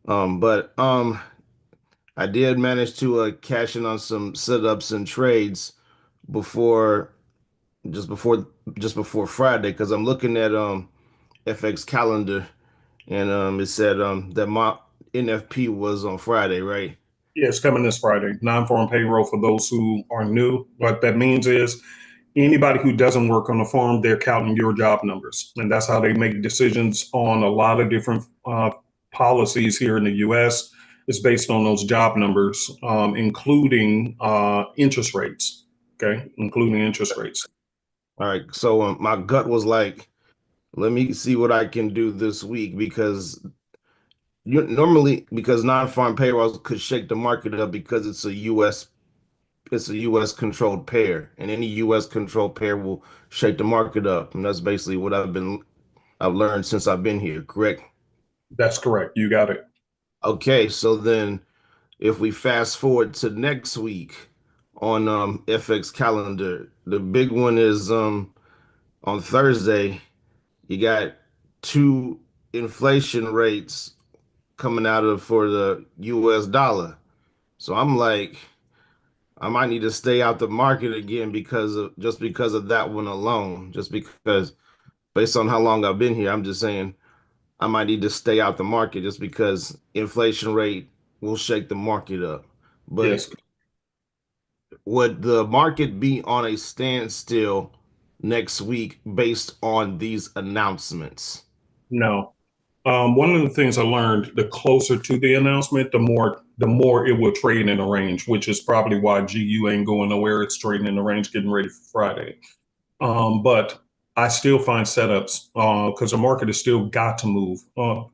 But I did manage to cash in on some setups and trades before just before just before Friday because I'm looking at FX calendar. And it said that my NFP was on Friday, right? yeah, it's coming this Friday. Non-farm payroll for those who are new. What that means is anybody who doesn't work on the farm, they're counting your job numbers. And that's how they make decisions on a lot of different policies here in the US. It's based on those job numbers, including interest rates. Okay, including interest rates. All right. So my gut was like, let me see what I can do this week because normally because non-farm payrolls could shake the market up because it's a US controlled pair, and any US controlled pair will shake the market up. And that's basically what I've learned since I've been here, correct? That's correct. You got it. Okay, so then if we fast forward to next week, on FX calendar. The big one is on Thursday. You got two inflation rates coming out of for the US dollar. So I'm like, I might need to stay out the market again because of that one alone. Just because based on how long I've been here, I'm just saying I might need to stay out the market just because inflation rate will shake the market up. But Yes. would the market be on a standstill next week based on these announcements? No. One of the things I learned, the closer to the announcement, the more it will trade in a range, which is probably why GU ain't going nowhere. It's trading in the range, getting ready for Friday. But I still find setups because the market has still got to move.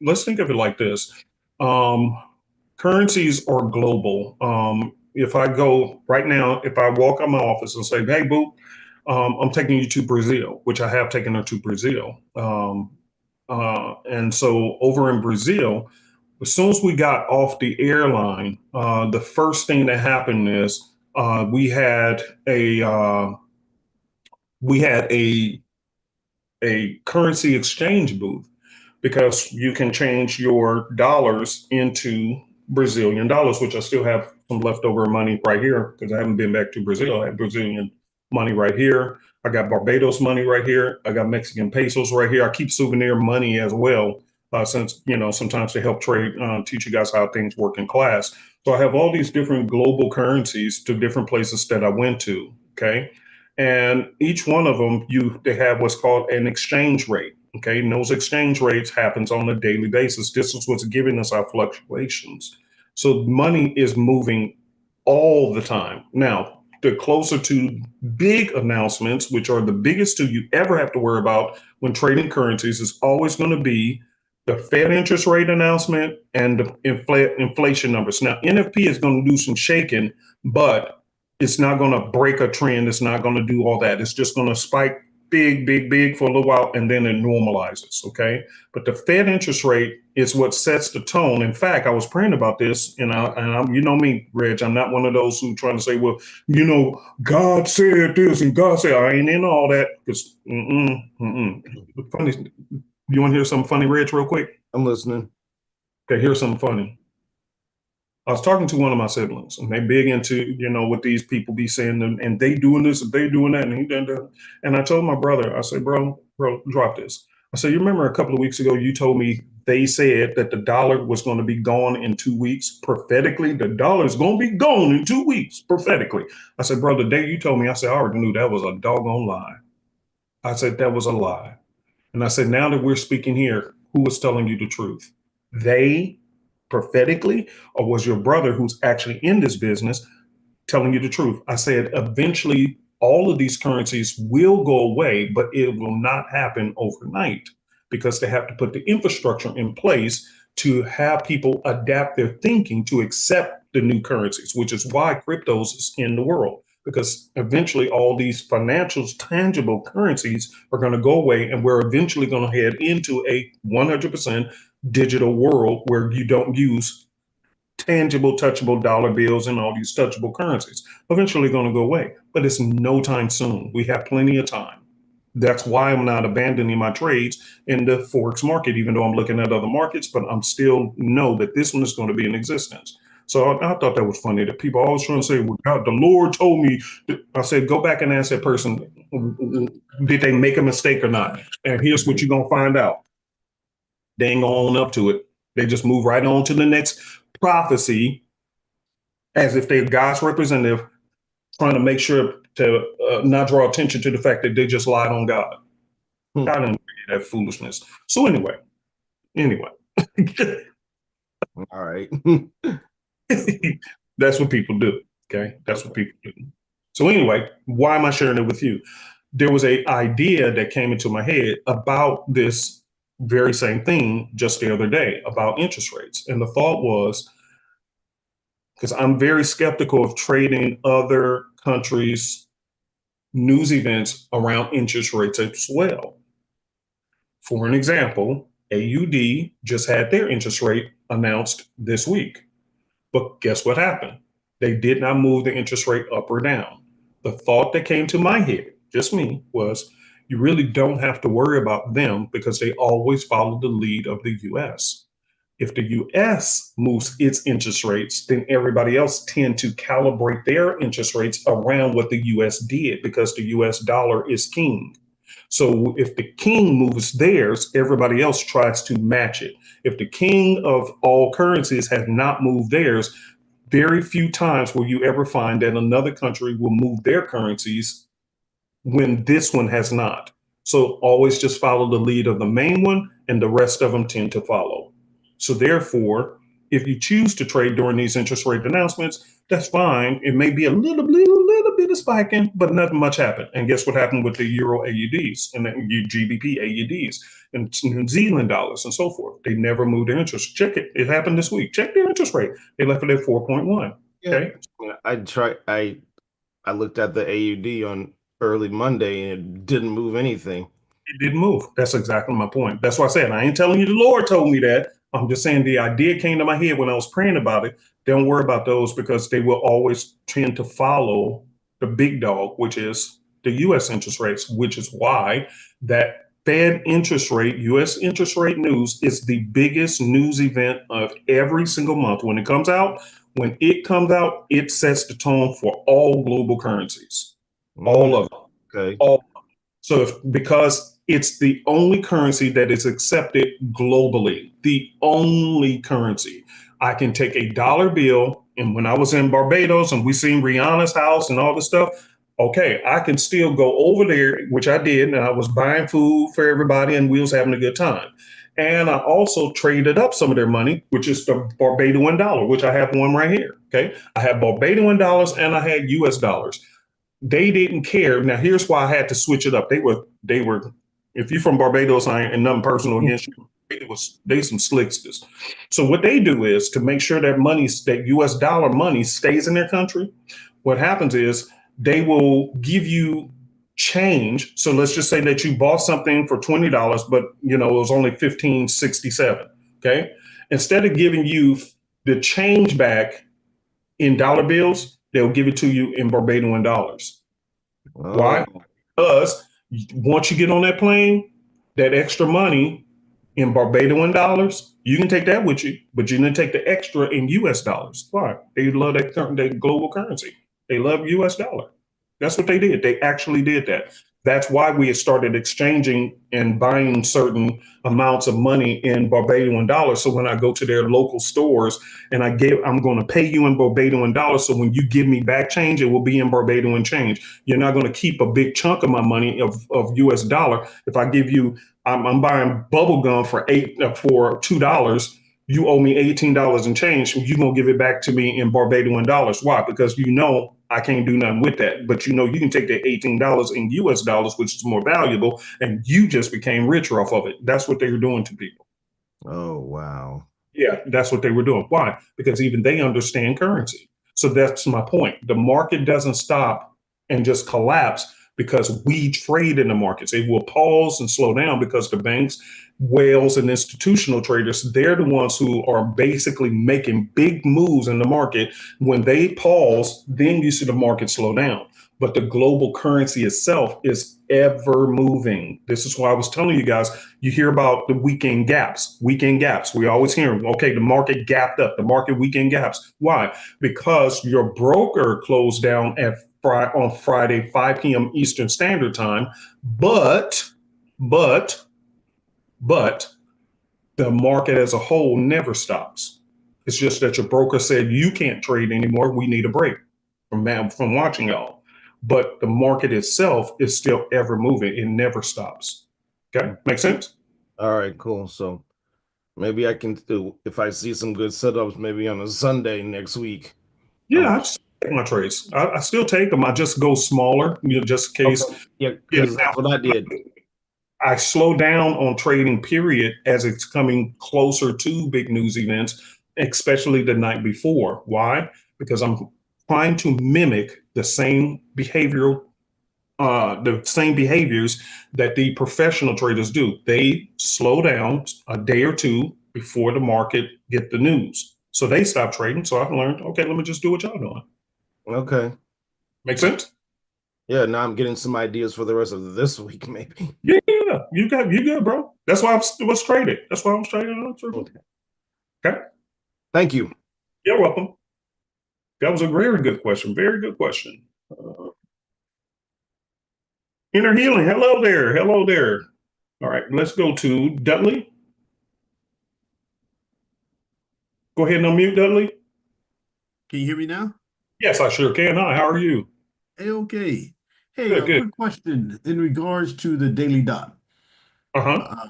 Let's think of it like this. Um, Currencies are global. If I go right now, if I walk out my office and say, "Hey, boo, I'm taking you to Brazil," which I have taken her to Brazil. And so over in Brazil, as soon as we got off the airline, the first thing that happened is a we had a currency exchange booth because you can change your dollars into Brazilian dollars, which I still have some leftover money right here because I haven't been back to Brazil. I have Brazilian money right here. I got Barbados money right here. I got Mexican pesos right here. I keep souvenir money as well, since, sometimes to help trade, teach you guys how things work in class. So I have all these different global currencies to different places that I went to. Okay. And each one of them, they have what's called an exchange rate. Okay, and those exchange rates happens on a daily basis. This is what's giving us our fluctuations. So money is moving all the time. Now, the closer to big announcements, which are the biggest two you ever have to worry about when trading currencies, is always going to be the Fed interest rate announcement and the inflation numbers. Now, NFP is going to do some shaking, but it's not going to break a trend. It's not going to do all that. It's just going to spike big, big, big for a little while, and then it normalizes. Okay. But the Fed interest rate is what sets the tone. In fact, I was praying about this, you know me, Reg, I'm not one of those who trying to say, well, God said this and God said, I ain't in all that. Because, funny. You want to hear something funny, Reg, real quick? I'm listening. Okay, here's something funny. I was talking to one of my siblings, and they big into, what these people be saying, and they doing this and they doing that, and he done that. And I told my brother, I said, bro, drop this. I said, you remember a couple of weeks ago, you told me they said that the dollar was going to be gone in 2 weeks. Prophetically, the dollar is going to be gone in 2 weeks, prophetically. I said, bro, the day you told me, I said, I already knew that was a doggone lie. I said, that was a lie. And I said, now that we're speaking here, who is telling you the truth? They prophetically, or was your brother who's actually in this business telling you the truth? I said, eventually, all of these currencies will go away, but it will not happen overnight because they have to put the infrastructure in place to have people adapt their thinking to accept the new currencies, which is why cryptos is in the world. Because eventually, all these financial, tangible currencies are going to go away, and we're eventually going to head into a 100% digital world where you don't use tangible, touchable dollar bills and all these touchable currencies. Eventually going to go away, but it's no time soon. We have plenty of time. That's why I'm not abandoning my trades in the Forex market, even though I'm looking at other markets, but I'm still know that this one is going to be in existence. So I thought that was funny that people always trying to say, well, God, the Lord told me. I said, go back and ask that person, did they make a mistake or not? And here's what you're going to find out. They ain't going to own up to it. They just move right on to the next prophecy as if they're God's representative, trying to make sure to not draw attention to the fact that they just lied on God. Hmm. God didn't do that foolishness. So anyway, All right. that's what people do. Okay, that's what Okay. people do. So anyway, why am I sharing it with you? There was a idea that came into my head about this very same thing just the other day about interest rates, and the thought was, because I'm very skeptical of trading other countries' news events around interest rates as well. For an example, AUD just had their interest rate announced this week. But guess what happened? They did not move the interest rate up or down. The thought that came to my head, just me, was you really don't have to worry about them because they always follow the lead of the US. If the US moves its interest rates, then everybody else tend to calibrate their interest rates around what the US did because the US dollar is king. So if the king moves theirs, everybody else tries to match it. If the king of all currencies has not moved theirs, very few times will you ever find that another country will move their currencies when this one has not. So always just follow the lead of the main one, and the rest of them tend to follow. So therefore, if you choose to trade during these interest rate announcements, that's fine. It may be a little bit of spiking, but nothing much happened. And guess what happened with the Euro AUDs and the GBP AUDs and New Zealand dollars and so forth? They never moved their interest. Check it. It happened this week. Check their interest rate. They left it at 4.1. Okay. I looked at the AUD on early Monday and it didn't move anything. It didn't move. That's exactly my point. That's why I said I ain't telling you the Lord told me that. I'm just saying the idea came to my head when I was praying about it. Don't worry about those because they will always tend to follow the big dog, which is the US interest rates, which is why that Fed interest rate, US interest rate news is the biggest news event of every single month. When it comes out, it sets the tone for all global currencies. All of them. Okay. All. So because it's the only currency that is accepted globally, the only currency. I can take a dollar bill, and when I was in Barbados and we seen Rihanna's house and all this stuff, okay, I can still go over there, which I did, and I was buying food for everybody, and we was having a good time. And I also traded up some of their money, which is the Barbadian dollar, which I have one right here. Okay, I have Barbadian dollars and I had US dollars. They didn't care. Now, here's why I had to switch it up. They were, if you're from Barbados, I ain't nothing personal against you. They some slicksters. So what they do is to make sure that US dollar money stays in their country. What happens is they will give you change. So let's just say that you bought something for $20, but it was only $15.67. Okay. Instead of giving you the change back in dollar bills, they'll give it to you in Barbadian dollars. Oh. Why? Because once you get on that plane, that extra money in Barbadian dollars, you can take that with you, but you can take the extra in US dollars. Why? They love that global currency. They love US dollar. That's what they did. They actually did that. That's why we had started exchanging and buying certain amounts of money in Barbadian dollars. So when I go to their local stores and I'm going to pay you in Barbadian dollars. So when you give me back change, it will be in Barbadian change. You're not going to keep a big chunk of my money of US dollar. If I give you, I'm buying bubble gum for $2. You owe me $18 and change. You're going to give it back to me in Barbadian dollars. Why? Because I can't do nothing with that. But you can take that $18 in US dollars, which is more valuable, and you just became richer off of it. That's what they were doing to people. Oh, wow. Yeah, that's what they were doing. Why? Because even they understand currency. So that's my point. The market doesn't stop and just collapse because we trade in the markets. It will pause and slow down because the banks, whales, and institutional traders, they're the ones who are basically making big moves in the market. When they pause, then you see the market slow down. But the global currency itself is ever moving. This is why I was telling you guys, you hear about the weekend gaps. We always hear them. Okay, the market gapped up, the market weekend gaps. Why? Because your broker closed down on Friday, 5 p.m. Eastern Standard Time, but the market as a whole never stops. It's just that your broker said you can't trade anymore. We need a break from watching y'all. But the market itself is still ever moving. It never stops. Okay, make sense? All right, cool. So maybe I can do, if I see some good setups, maybe on a Sunday next week. Yeah, I still take my trades. I still take them. I just go smaller, just in case. Okay. Yeah, because that's what I did. I slow down on trading, period, as it's coming closer to big news events, especially the night before. Why? Because I'm trying to mimic the same behaviors that the professional traders do. They slow down a day or two before the market get the news. So they stopped trading. So I learned, okay, let me just do what y'all doing. Okay. Make sense? Yeah, now I'm getting some ideas for the rest of this week, maybe. Yeah, you good, bro. That's why I was traded. That's why I was traded. Okay. Okay. Thank you. You're welcome. That was a very good question. Very good question. Inner healing. Hello there. Hello there. All right, let's go to Dudley. Go ahead and unmute, Dudley. Can you hear me now? Yes, I sure can. Hi, how are you? Hey, okay. Hey, Good, a good. quick question in regards to the daily dot. Uh-huh. Uh,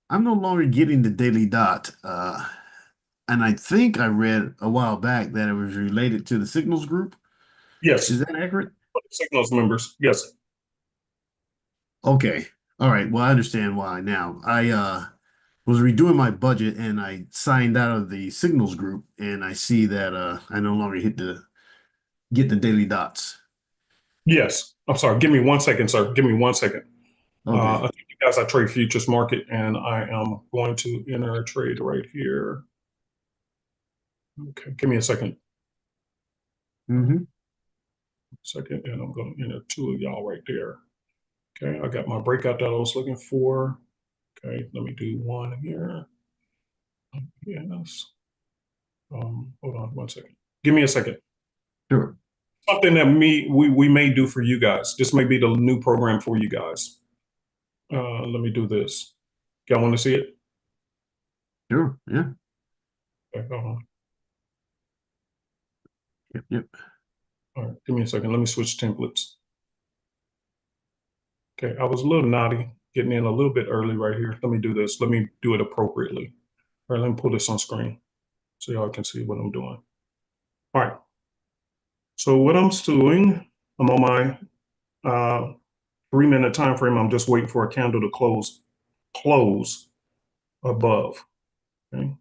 I'm no longer getting the daily dot. And I think I read a while back that it was related to the signals group. Is Yes. that accurate? Signals members. Yes. Okay. All right. Well, I understand why now. I was redoing my budget and I signed out of the signals group and I see that I no longer get the daily dots. Yes. I'm sorry. Give me 1 second, sir. Give me 1 second. Okay. I think you guys, I trade futures market, and I am going to enter a trade right here. Okay. Give me a second. Mm-hmm. Second, and I'm going to enter two of y'all right there. Okay. I got my breakout that I was looking for. Okay. Let me do one here. Yes. Hold on 1 second. Give me a second. Sure. Something that we may do for you guys. This may be the new program for you guys. Let me do this. Y'all want to see it? Sure. Yeah. Okay, hold on. Yep. Yep. All right, give me a second. Let me switch templates. Okay, I was a little naughty, getting in a little bit early right here. Let me do this. Let me do it appropriately. All right, let me pull this on screen so y'all can see what I'm doing. All right. So what I'm doing, I'm on my 3-minute time frame. I'm just waiting for a candle to close above. Okay,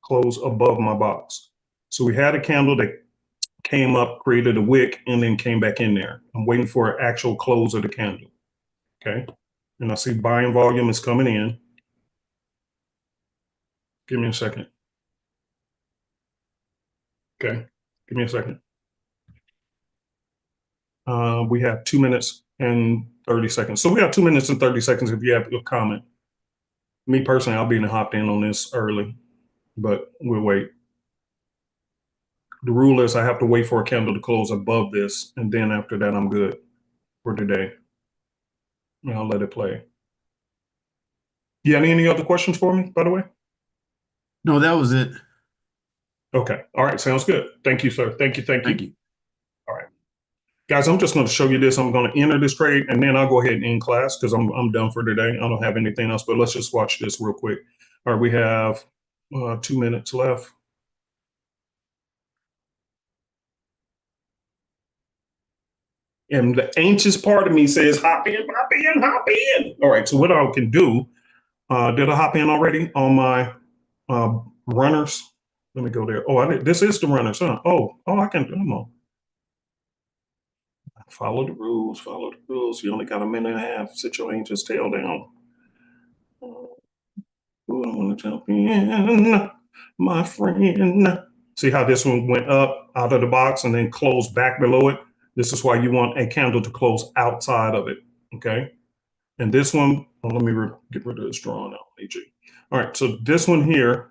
close above my box. So we had a candle that came up, created a wick, and then came back in there. I'm waiting for an actual close of the candle. Okay. And I see buying volume is coming in. Give me a second. Okay. Give me a second. We have 2 minutes and 30 seconds. So we have 2 minutes and 30 seconds if you have a comment. Me personally, I'll be hopped in on this early, but we'll wait. The rule is I have to wait for a candle to close above this, and then after that, I'm good for today. And I'll let it play. You have any other questions for me, by the way? No, that was it. Okay. All right. Sounds good. Thank you, sir. Thank you. Thank you. Thank you. All right. Guys, I'm just going to show you this. I'm going to enter this trade, and then I'll go ahead and end class because I'm done for today. I don't have anything else, but let's just watch this real quick. All right. We have 2 minutes left. And the anxious part of me says, hop in, hop in, hop in. All right. So what I can do, did I hop in already on my runners? Let me go there. Oh, I did. This is the runners, huh? Oh, I can. Come on. Follow the rules. Follow the rules. You only got a minute and a half. Sit your anxious tail down. Ooh, I want to jump in, my friend. See how this one went up out of the box and then closed back below it? This is why you want a candle to close outside of it, okay? And this one, well, let me get rid of this drawing out, AG. All right, so this one here,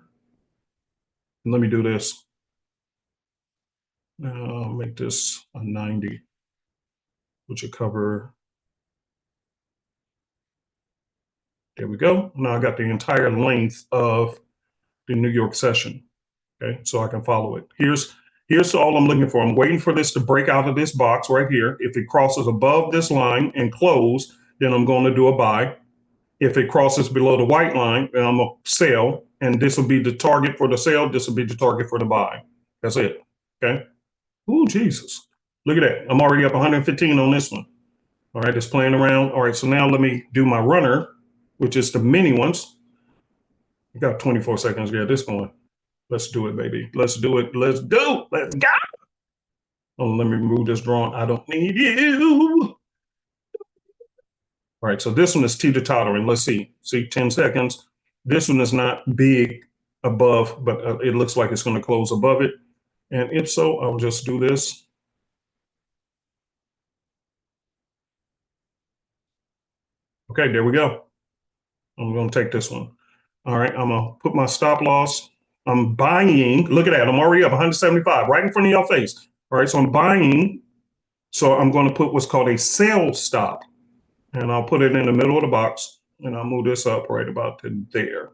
let me do this. Make this a 90, which will cover. There we go. Now I got the entire length of the New York session. Okay, so I can follow it. Here's all I'm looking for. I'm waiting for this to break out of this box right here. If it crosses above this line and close, then I'm going to do a buy. If it crosses below the white line, then I'm going to sell. And this will be the target for the sale. This will be the target for the buy. That's it. Okay. Ooh, Jesus. Look at that. I'm already up 115 on this one. All right, it's playing around. All right, so now let me do my runner, which is the mini ones. You got 24 seconds to get this going. Let's do it, baby. Let's do it. Let's go. Let's go. Oh, let me remove this drawing. I don't need you. All right, so this one is teeter-tottering. Let's see. See, 10 seconds. This one is not big above, but it looks like it's going to close above it. And if so, I'll just do this. Okay, there we go. I'm going to take this one. All right, I'm going to put my stop loss. I'm buying. Look at that. I'm already up 175 right in front of your face. All right, so I'm buying. So I'm going to put what's called a sell stop. And I'll put it in the middle of the box. And I'll move this up right about to there.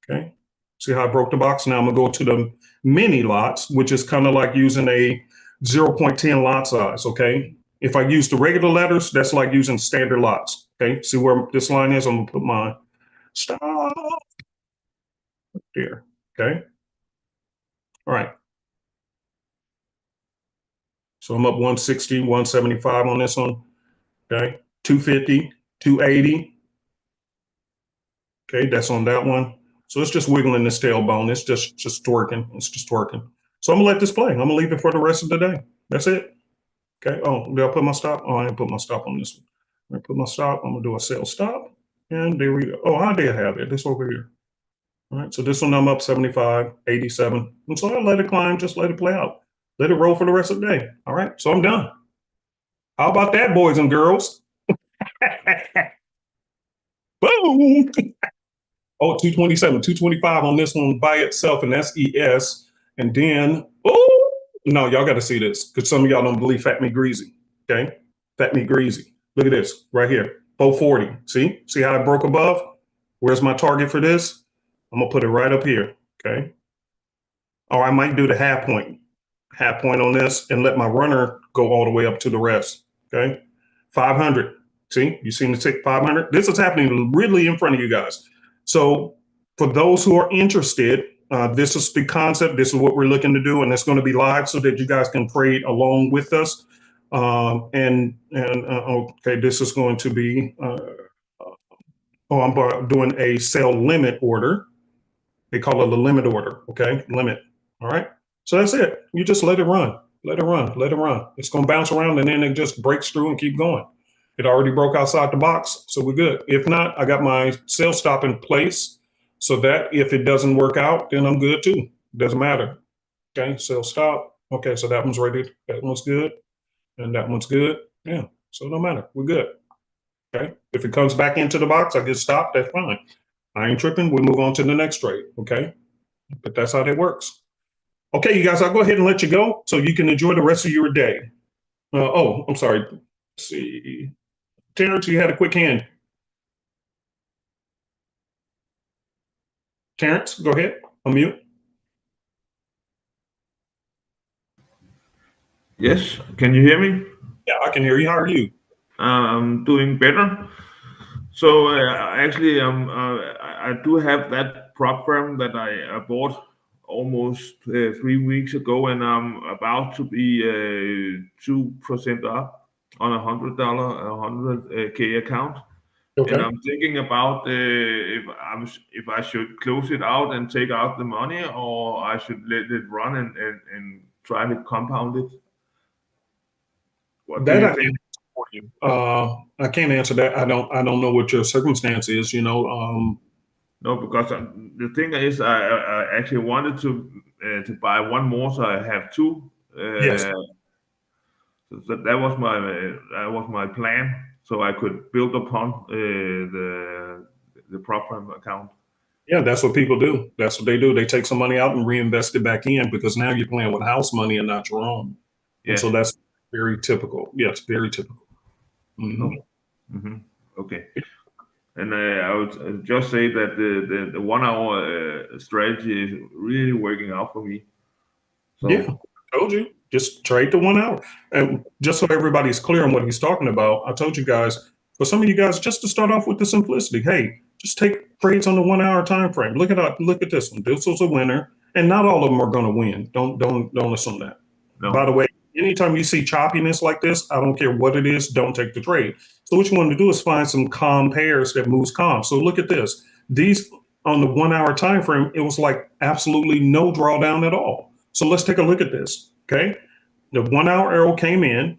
Okay. See how I broke the box? Now I'm going to go to the mini lots, which is kind of like using a 0.10 lot size. Okay. If I use the regular letters, that's like using standard lots. Okay. See where this line is? I'm going to put my stop there. Okay. All right. So I'm up 160, 175 on this one. Okay. 250, 280. Okay. That's on that one. So it's just wiggling this tailbone. It's just twerking. It's just twerking. So I'm gonna let this play. I'm gonna leave it for the rest of the day. That's it. Okay. Oh, did I put my stop? Oh, I didn't put my stop on this one. I'm gonna put my stop. I'm gonna do a sell stop. And there we go. Oh, I did have it. This over here. All right. So this one I'm up 75, 87. And so I let it climb, just let it play out. Let it roll for the rest of the day. All right. So I'm done. How about that, boys and girls? Boom. Oh, 227, 225 on this one by itself, and that's ES. And then, oh, no, y'all got to see this because some of y'all don't believe Fat Me Greasy. Okay. Fat Me Greasy. Look at this right here. 440. See how I broke above? Where's my target for this? I'm going to put it right up here. Okay. Or I might do the half point on this and let my runner go all the way up to the rest. Okay. 500. See, you seen the tick 500? This is happening really in front of you guys. So for those who are interested, this is the concept. This is what we're looking to do, and it's going to be live so that you guys can trade along with us. Okay, this is going to be. I'm doing a sell limit order. They call it a limit order. Okay, limit. All right. So that's it. You just let it run. Let it run. Let it run. It's going to bounce around, and then it just breaks through and keep going. It already broke outside the box, so we're good. If not, I got my sell stop in place so that if it doesn't work out, then I'm good too. Doesn't matter. Okay, sell stop. Okay, so that one's ready. That one's good. And that one's good. Yeah, so no matter. We're good. Okay, if it comes back into the box, I get stopped. That's fine. I ain't tripping. We move on to the next trade. Okay, but that's how that works. Okay, you guys, I'll go ahead and let you go so you can enjoy the rest of your day. Oh, I'm sorry. Let's see. Terrence, you had a quick hand. Terrence, go ahead. Unmute. Yes, can you hear me? Yeah, I can hear you. How are you? I'm doing better. So actually, I do have that prop firm that I bought almost 3 weeks ago, and I'm about to be 2% up on $100, $100K account. Okay. And I'm thinking about if I should close it out and take out the money, or I should let it run and try to compound it. What do you think? For you. I can't answer that. I don't know what your circumstance is. No, because the thing is, I actually wanted to buy one more, so I have two. Yes. So that was my plan, so I could build upon the prop firm account. Yeah, that's what people do. That's what they do. They take some money out and reinvest it back in because now you're playing with house money and not your own. Yeah. And so that's very typical. Yes, very typical. Mm-hmm. Oh. Mm-hmm. Okay. And I would just say that the 1 hour strategy is really working out for me. So, yeah, I told you. Just trade the 1 hour. And just so everybody's clear on what he's talking about, I told you guys, for some of you guys, just to start off with the simplicity, hey, just take trades on the 1 hour time frame. Look at this one. This was a winner, and not all of them are going to win. Don't assume that. no. By the way, anytime you see choppiness like this, I don't care what it is, don't take the trade. So what you want to do is find some calm pairs that moves calm. So look at this. These on the 1 hour time frame, it was like absolutely no drawdown at all. So let's take a look at this. Okay, the 1 hour arrow came in.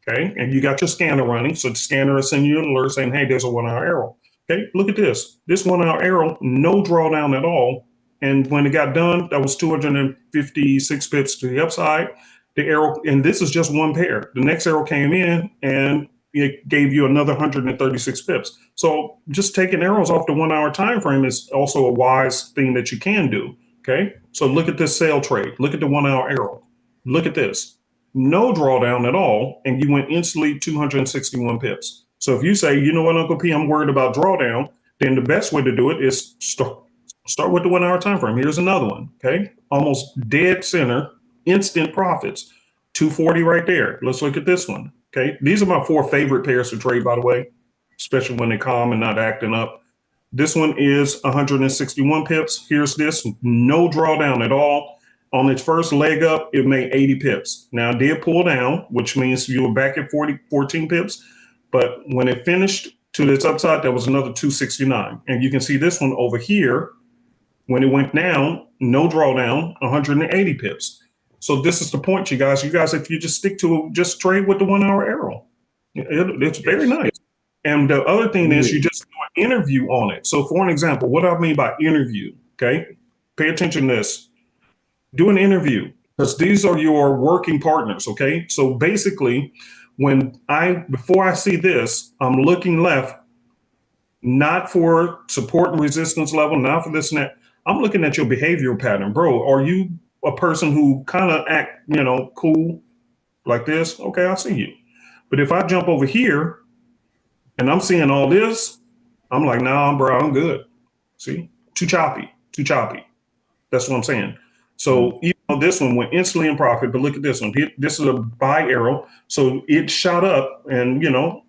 Okay, and you got your scanner running. So the scanner is sending you an alert saying, hey, there's a 1 hour arrow. Okay, look at this. This 1 hour arrow, no drawdown at all. And when it got done, that was 256 pips to the upside. The arrow, and this is just one pair. The next arrow came in and it gave you another 136 pips. So just taking arrows off the 1 hour time frame is also a wise thing that you can do. Okay. So look at this sale trade. Look at the 1 hour arrow. Look at this. No drawdown at all. And you went instantly 261 pips. So if you say, you know what, Uncle P, I'm worried about drawdown, then the best way to do it is start with the 1 hour time frame. Here's another one. Okay. Almost dead center, instant profits. 240 right there. Let's look at this one. Okay. These are my 4 favorite pairs to trade, by the way, especially when they're calm and not acting up. This one is 161 pips. Here's this, no drawdown at all. On its first leg up, it made 80 pips. Now it did pull down, which means you were back at 14 pips. But when it finished to this upside, there was another 269. And you can see this one over here, when it went down, no drawdown, 180 pips. So this is the point, you guys. You guys, if you just stick to it, just trade with the 1 hour arrow. It's very nice. And the other thing is you just do an interview on it. So for an example, what do I mean by interview? Okay, pay attention to this. Do an interview, because these are your working partners. Okay, so basically, before I see this, I'm looking left, not for support and resistance level, not for this and that. I'm looking at your behavioral pattern, bro. Are you a person who kind of act, cool like this? Okay, I see you. But if I jump over here and I'm seeing all this, I'm like, nah, bro, I'm good. See, too choppy. That's what I'm saying. So this one went instantly in profit, but look at this one. This is a buy arrow. So it shot up and,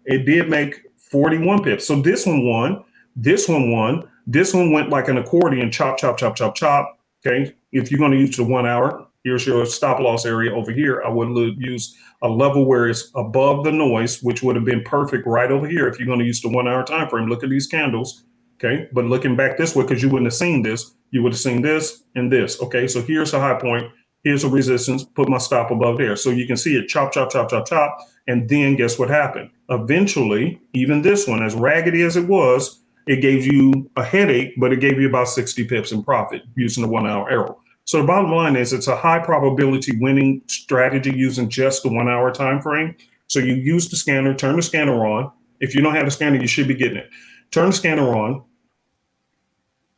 it did make 41 pips. So this one won, this one won, this one went like an accordion, chop, chop, chop, chop, chop. Okay. If you're going to use the 1 hour, here's your stop loss area over here. I would use a level where it's above the noise, which would have been perfect right over here. If you're going to use the 1 hour time frame, look at these candles. Okay. But looking back this way, because you wouldn't have seen this, you would have seen this and this. Okay. So here's a high point. Here's a resistance, put my stop above there. So you can see it chop, chop, chop, chop, chop. And then guess what happened? Eventually, even this one, as raggedy as it was, it gave you a headache, but it gave you about 60 pips in profit using the 1 hour arrow. So the bottom line is it's a high probability winning strategy using just the 1 hour time frame. So you use the scanner, turn the scanner on. If you don't have the scanner, you should be getting it. Turn the scanner on.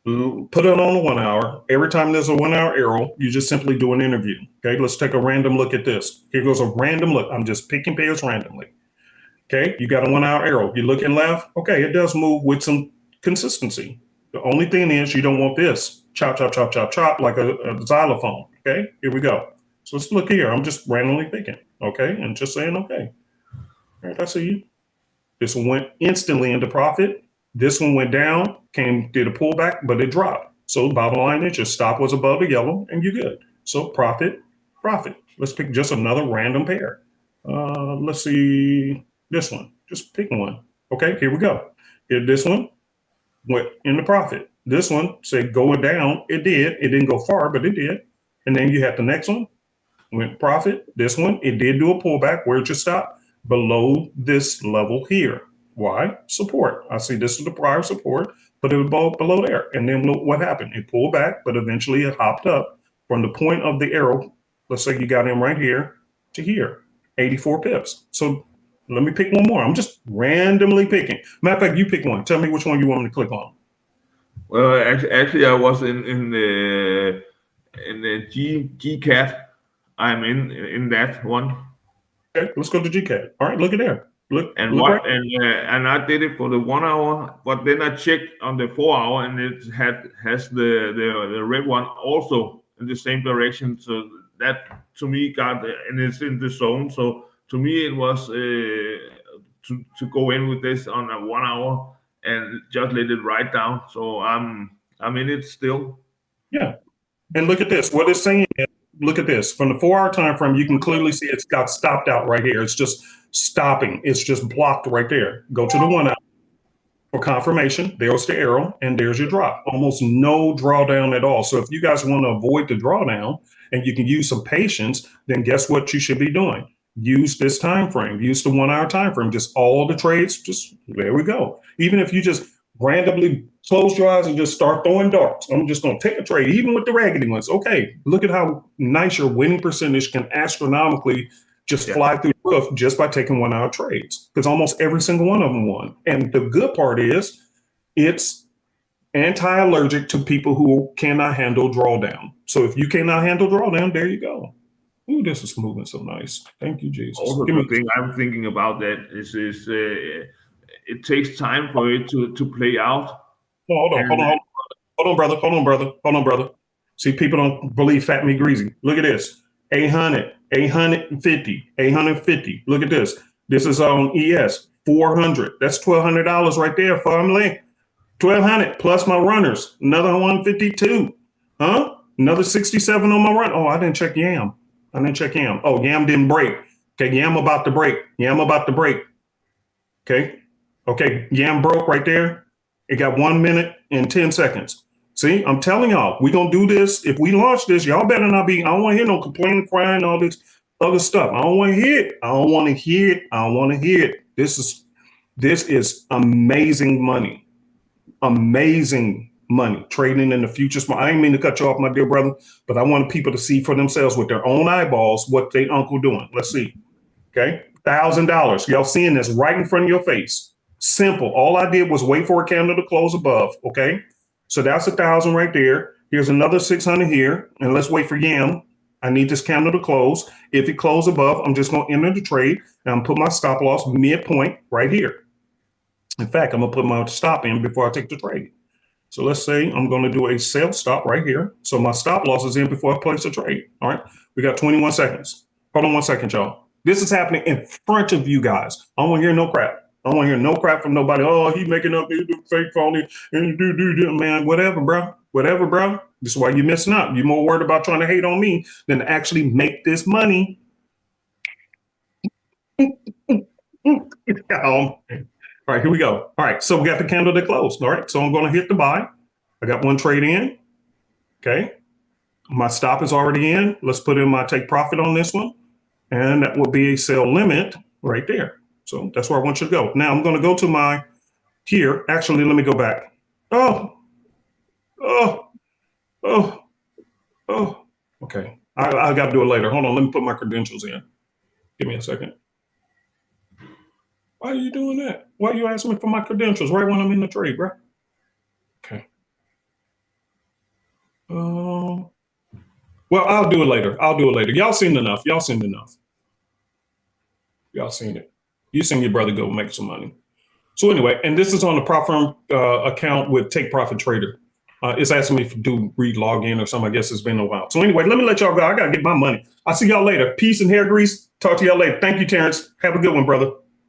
Put it on the 1 hour. Every time there's a 1 hour arrow, you just simply do an interview. Okay, let's take a random look at this. Here goes a random look. I'm just picking pairs randomly. Okay, you got a 1 hour arrow. You're looking left. Okay, it does move with some consistency. The only thing is you don't want this chop, chop, chop, chop, chop like a xylophone. Okay, here we go. So let's look here. I'm just randomly picking. Okay, and just saying, okay. All right, I see you. This one went instantly into profit. This one went down, did a pullback, but it dropped. So bottom line is your stop was above the yellow and you're good. So profit. Let's pick just another random pair. Let's see this one. Just pick one. Okay, here we go. This one went into profit. This one said going down. It did. It didn't go far, but it did. And then you have the next one, went profit. This one, it did do a pullback. Where'd you stop? Below this level here. Why? Support. I see this is the prior support, but it was below there. And then look what happened. It pulled back, but eventually it hopped up from the point of the arrow. Let's say you got in right here to here, 84 pips. So let me pick one more. I'm just randomly picking. Matter of fact, you pick one. Tell me which one you want me to click on. Well, actually, I was in the GCAT. I'm in that one. Okay, let's go to GCAT. All right, look at there. And I did it for the 1 hour, but then I checked on the 4 hour, and it has the red one also in the same direction. So that to me and it's in the zone. So to me, it was to go in with this on a 1 hour and just let it ride down. So I'm in it still. Yeah, and look at this. What it's saying is, look at this. From the 4 hour time frame, you can clearly see it's got stopped out right here. It's just stopping. It's just blocked right there. Go to the 1 hour for confirmation. There's the arrow, and there's your drop. Almost no drawdown at all. So if you guys want to avoid the drawdown and you can use some patience, then guess what you should be doing? Use this time frame. Use the 1 hour time frame. Just all the trades. Just there we go. Even if you just randomly Close your eyes and just start throwing darts. I'm just going to take a trade, even with the raggedy ones. Okay, look at how nice your winning percentage can astronomically just fly through the roof just by taking 1 hour trades, because almost every single one of them won. And the good part is it's anti-allergic to people who cannot handle drawdown. So if you cannot handle drawdown, there you go. Ooh, this is moving so nice. Thank you, Jesus. Also, the thing I'm thinking about that is it takes time for it to play out. Hold on, brother. See, people don't believe fat meat greasy. Look at this. 800, 850, 850. Look at this. This is on ES 400. That's $1,200 right there, family. 1,200 plus my runners. Another 152. Huh? Another 67 on my run. Oh, I didn't check Yam. Oh, Yam didn't break. Okay, Yam about to break. Okay, Yam broke right there. It got 1 minute and 10 seconds. See, I'm telling y'all, we're going to do this. If we launch this, y'all better not be, I don't want to hear no complaining, crying, all this other stuff. I don't want to hear it. This is amazing money. Amazing money trading in the futures. I ain't mean to cut you off, my dear brother, but I want people to see for themselves with their own eyeballs what they uncle doing. Let's see. Okay, $1,000. Y'all seeing this right in front of your face. Simple. All I did was wait for a candle to close above. Okay, so that's 1,000 right there. Here's another 600 here, and let's wait for Yam. I need this candle to close. If it closes above, I'm just going to enter the trade, and I'm put my stop loss midpoint right here. In fact, I'm going to put my stop in before I take the trade. So let's say I'm going to do a sell stop right here. So my stop loss is in before I place a trade. All right, we got 21 seconds. Hold on 1 second, y'all. This is happening in front of you guys. I don't want to hear no crap. I don't want to hear no crap from nobody. Oh, he making up fake phony and do, man. Whatever, bro. This is why you're missing out. You're more worried about trying to hate on me than to actually make this money. All right, here we go. All right, so we got the candle that closed. All right, so I'm going to hit the buy. I got one trade in. Okay, my stop is already in. Let's put in my take profit on this one, and that will be a sell limit right there. So that's where I want you to go. Now I'm going to go to my here. Actually, let me go back. Okay. I got to do it later. Hold on. Let me put my credentials in. Give me a second. Why are you doing that? Why are you asking me for my credentials right when I'm in the trade, bro? Okay. Well, I'll do it later. Y'all seen enough. Y'all seen it. You seen your brother go make some money. So anyway, and this is on the prop firm account with Take Profit Trader. It's asking me to read login or something. I guess it's been a while. So anyway, let me let y'all go. I got to get my money. I'll see y'all later. Peace and hair grease. Talk to y'all later. Thank you, Terrence. Have a good one, brother.